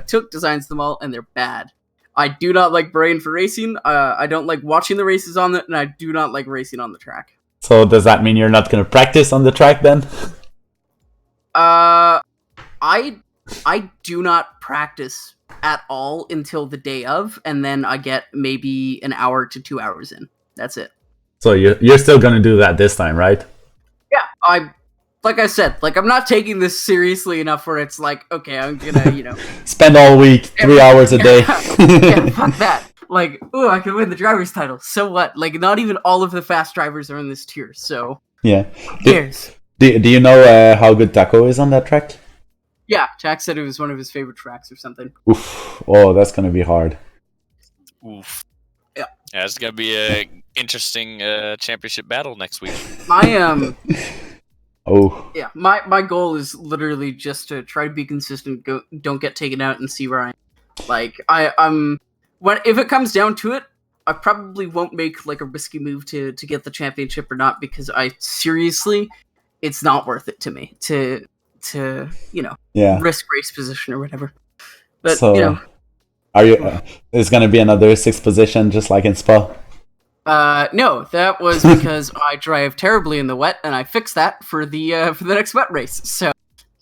Took designs them all and they're bad." I do not like Bahrain for racing. I don't like watching the races on it, and I do not like racing on the track. So does that mean you're not going to practice on the track then? I do not practice at all until the day of, and then I get maybe an hour to 2 hours in. That's it. So you're still going to do that this time, right? Yeah, like I said, I'm not taking this seriously enough where it's like, okay, I'm gonna, Spend all week, 3 hours a day. yeah, fuck that. Like, ooh, I can win the driver's title. So what? Like, not even all of the fast drivers are in this tier, so Yeah. who cares? Do you know how good Taco is on that track? Yeah, Jack said it was one of his favorite tracks or something. Oof. Oh, that's going to be hard. Oof. Yeah. Yeah, it's gonna be a interesting championship battle next week. My Oh. yeah, my goal is literally just to try to be consistent. Don't get taken out and see where I am. Like I'm if it comes down to it, I probably won't make like a risky move to get the championship or not, because I seriously, it's not worth it to me to Yeah. risk race position or whatever. But So, are you? It's going to be another 6th position, just like in Spa. no, that was because I drive terribly in the wet, and I fixed that for the next wet race. So,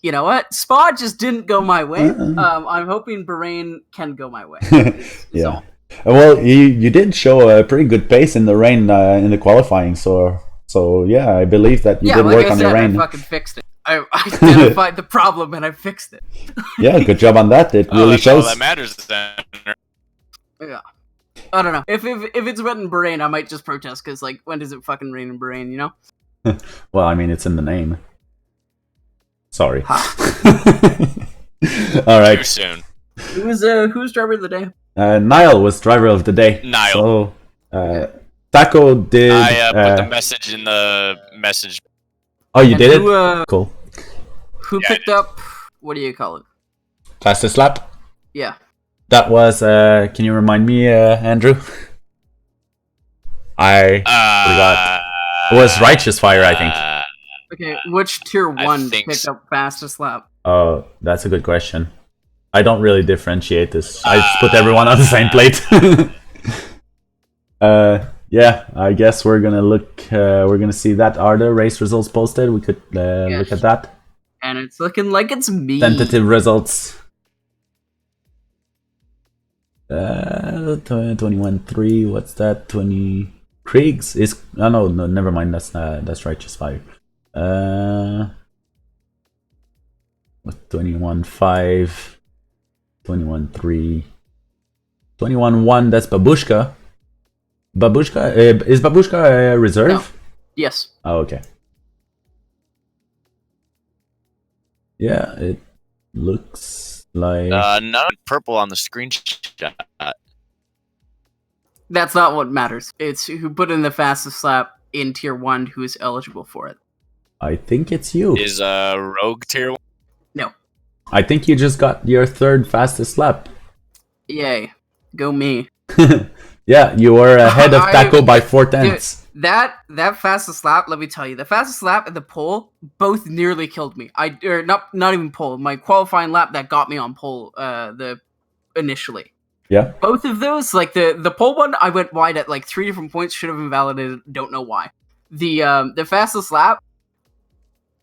you know what? Spa just didn't go my way. I'm hoping Bahrain can go my way. Yeah. all. Well, you did show a pretty good pace in the rain in the qualifying, so yeah, I believe that you did like work I on said, the rain. I fucking fixed it. I identified the problem and I fixed it. Yeah, good job on that. It really That's all shows. that matters then. Yeah. I don't know. If it's wet in Bahrain, I might just protest, because like, when does it fucking rain in Bahrain? You know? Well, I mean, it's in the name. Sorry. All Too right. soon. Who's driver of the day? Niall was driver of the day. Niall. So, Taco did. I put the message in the message. Oh, you And did who, it? Cool. Who Yeah, I picked up? What do you call it? Fastest lap. Yeah. That was. Can you remind me, Andrew? I forgot. It was Righteous Fire, I think. Okay, which tier I 1 think picked so. up fastest lap? Oh, that's a good question. I don't really differentiate this. I just put everyone on the same plate. Yeah, I guess we're gonna look. We're gonna see that. Are the race results posted? We could look at that. And it's looking like it's me. Tentative results. 21-3. What's that? 20. Kriegs is. Oh, no, never mind. That's Righteous Fire. What? 21-5. 21-3. 21-1. That's Babushka. Babushka is Babushka a reserve? No. Yes. Oh, okay. Yeah, it looks like. None purple on the screenshot. That's not what matters. It's who put in the fastest lap in tier 1 who is eligible for it. I think it's you. Is Rogue tier 1? No. I think you just got your 3rd fastest lap. Yay. Go me. Yeah, you were ahead of Taco by 4 tenths. That fastest lap, let me tell you, the fastest lap and the pole both nearly killed me. Not even pole. My qualifying lap that got me on pole initially. Yeah. Both of those, like the pole one, I went wide at like 3 different points, should have invalidated, don't know why. The fastest lap,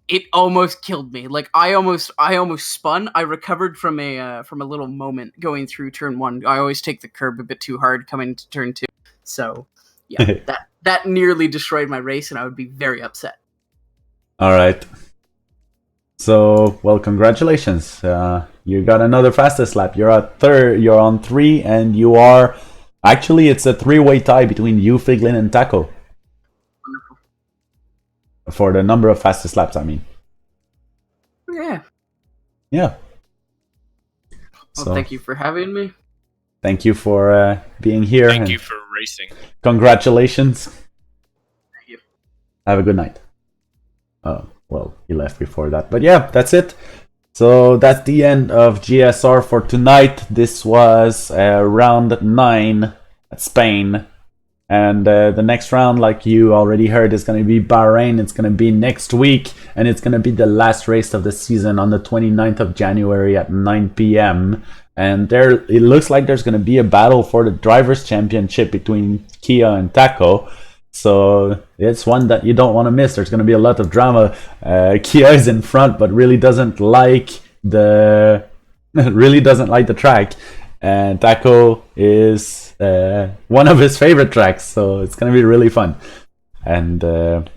it almost killed me. Like I almost spun. I recovered from a little moment going through turn 1. I always take the curb a bit too hard coming to turn 2. So yeah, that nearly destroyed my race, and I would be very upset. All right. So, well, congratulations. You got another fastest lap. You're at 3rd. You're on 3, and you are. Actually, it's a 3-way tie between you, Figlin, and Taco. Wonderful. For the number of fastest laps, I mean. Yeah. Yeah. Well, So, thank you for having me. thank you for being here. Thank and you for racing. Congratulations. Thank you. Have a good night. Oh, well, he left before that. But yeah, that's it. So that's the end of GSR for tonight. This was round 9 at Spain. And the next round, like you already heard, is going to be Bahrain. It's going to be next week. And it's going to be the last race of the season on the 29th of January at 9 p.m. And there, it looks like there's going to be a battle for the Drivers' Championship between Kia and Taco. So it's one that you don't want to miss. There's going to be a lot of drama. Kia is in front, but really doesn't like the track. And Taco is one of his favorite tracks, so it's going to be really fun. And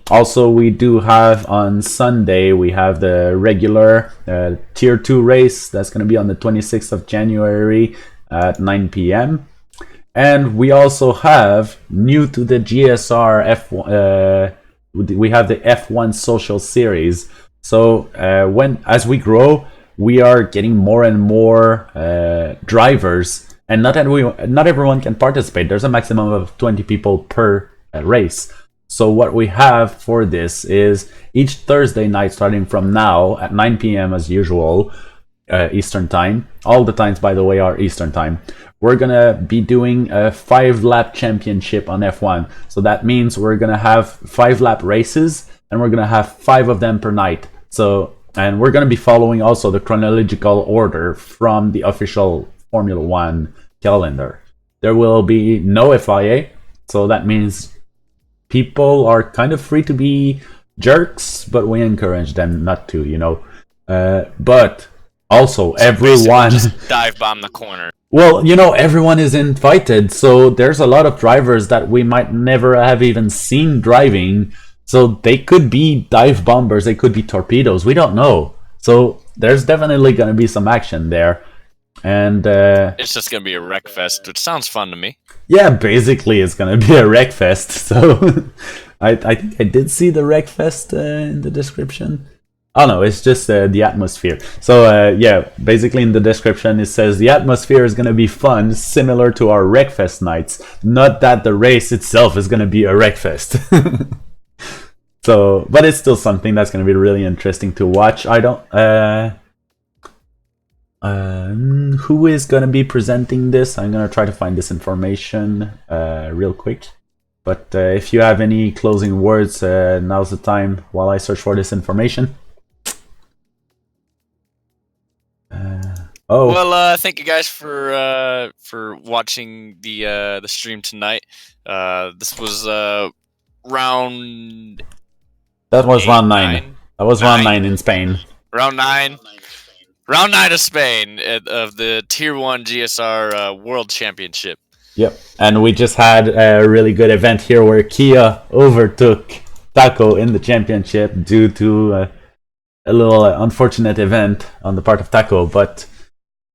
also we do have on Sunday, we have the regular Tier 2 race. That's going to be on the 26th of January at 9 p.m. And we also have, new to the GSR F1, we have the F1 Social Series. So as we grow, we are getting more and more drivers, and not everyone can participate. There's a maximum of 20 people per race. So what we have for this is each Thursday night, starting from now at 9 p.m. as usual, Eastern Time. All the times, by the way, are Eastern Time. We're going to be doing a 5-lap championship on F1. So that means we're going to have 5-lap races, and we're going to have 5 of them per night. And we're going to be following also the chronological order from the official Formula 1 calendar. There will be no FIA, so that means people are kind of free to be jerks, but we encourage them not to, But also, everyone... Just dive bomb the corner. Well, everyone is invited, so there's a lot of drivers that we might never have even seen driving. So they could be dive bombers, they could be torpedoes, we don't know. So there's definitely going to be some action there. And it's just going to be a wreck fest, which sounds fun to me. Yeah, basically it's going to be a wreck fest. So I think I did see the wreck fest in the description. Oh no, it's just the atmosphere. So yeah, basically in the description it says the atmosphere is going to be fun, similar to our Wreckfest nights. Not that the race itself is going to be a Wreckfest. So, but it's still something that's going to be really interesting to watch. I don't... who is going to be presenting this? I'm going to try to find this information real quick. But if you have any closing words, now's the time while I search for this information. Well, thank you guys for watching the stream tonight. This was round. That was round 9. That was round 9 in Spain. Round 9. Round 9 of Spain of the Tier 1 GSR World Championship. Yep, and we just had a really good event here where Kia overtook Taco in the championship due to a little unfortunate event on the part of Taco, but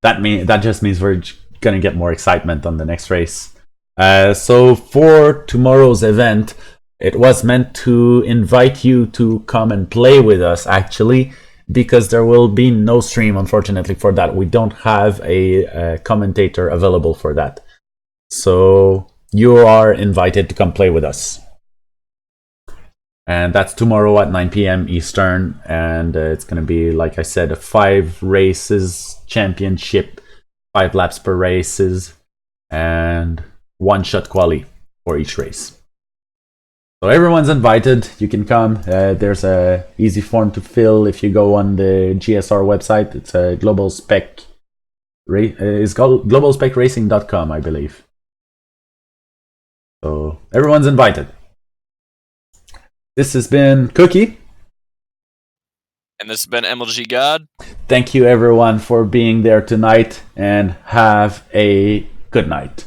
that just means we're gonna get more excitement on the next race. So for tomorrow's event, it was meant to invite you to come and play with us, actually, because there will be no stream, unfortunately, for that. We don't have a commentator available for that. So you are invited to come play with us. And that's tomorrow at 9 p.m. Eastern. And it's going to be, like I said, a 5 races championship, 5 laps per races, and 1-shot quali for each race. So everyone's invited. You can come. There's a easy form to fill if you go on the GSR website. It's a global spec. It's called globalspecracing.com, I believe. So everyone's invited. This has been Cookie. And this has been MLG God. Thank you everyone for being there tonight, and have a good night.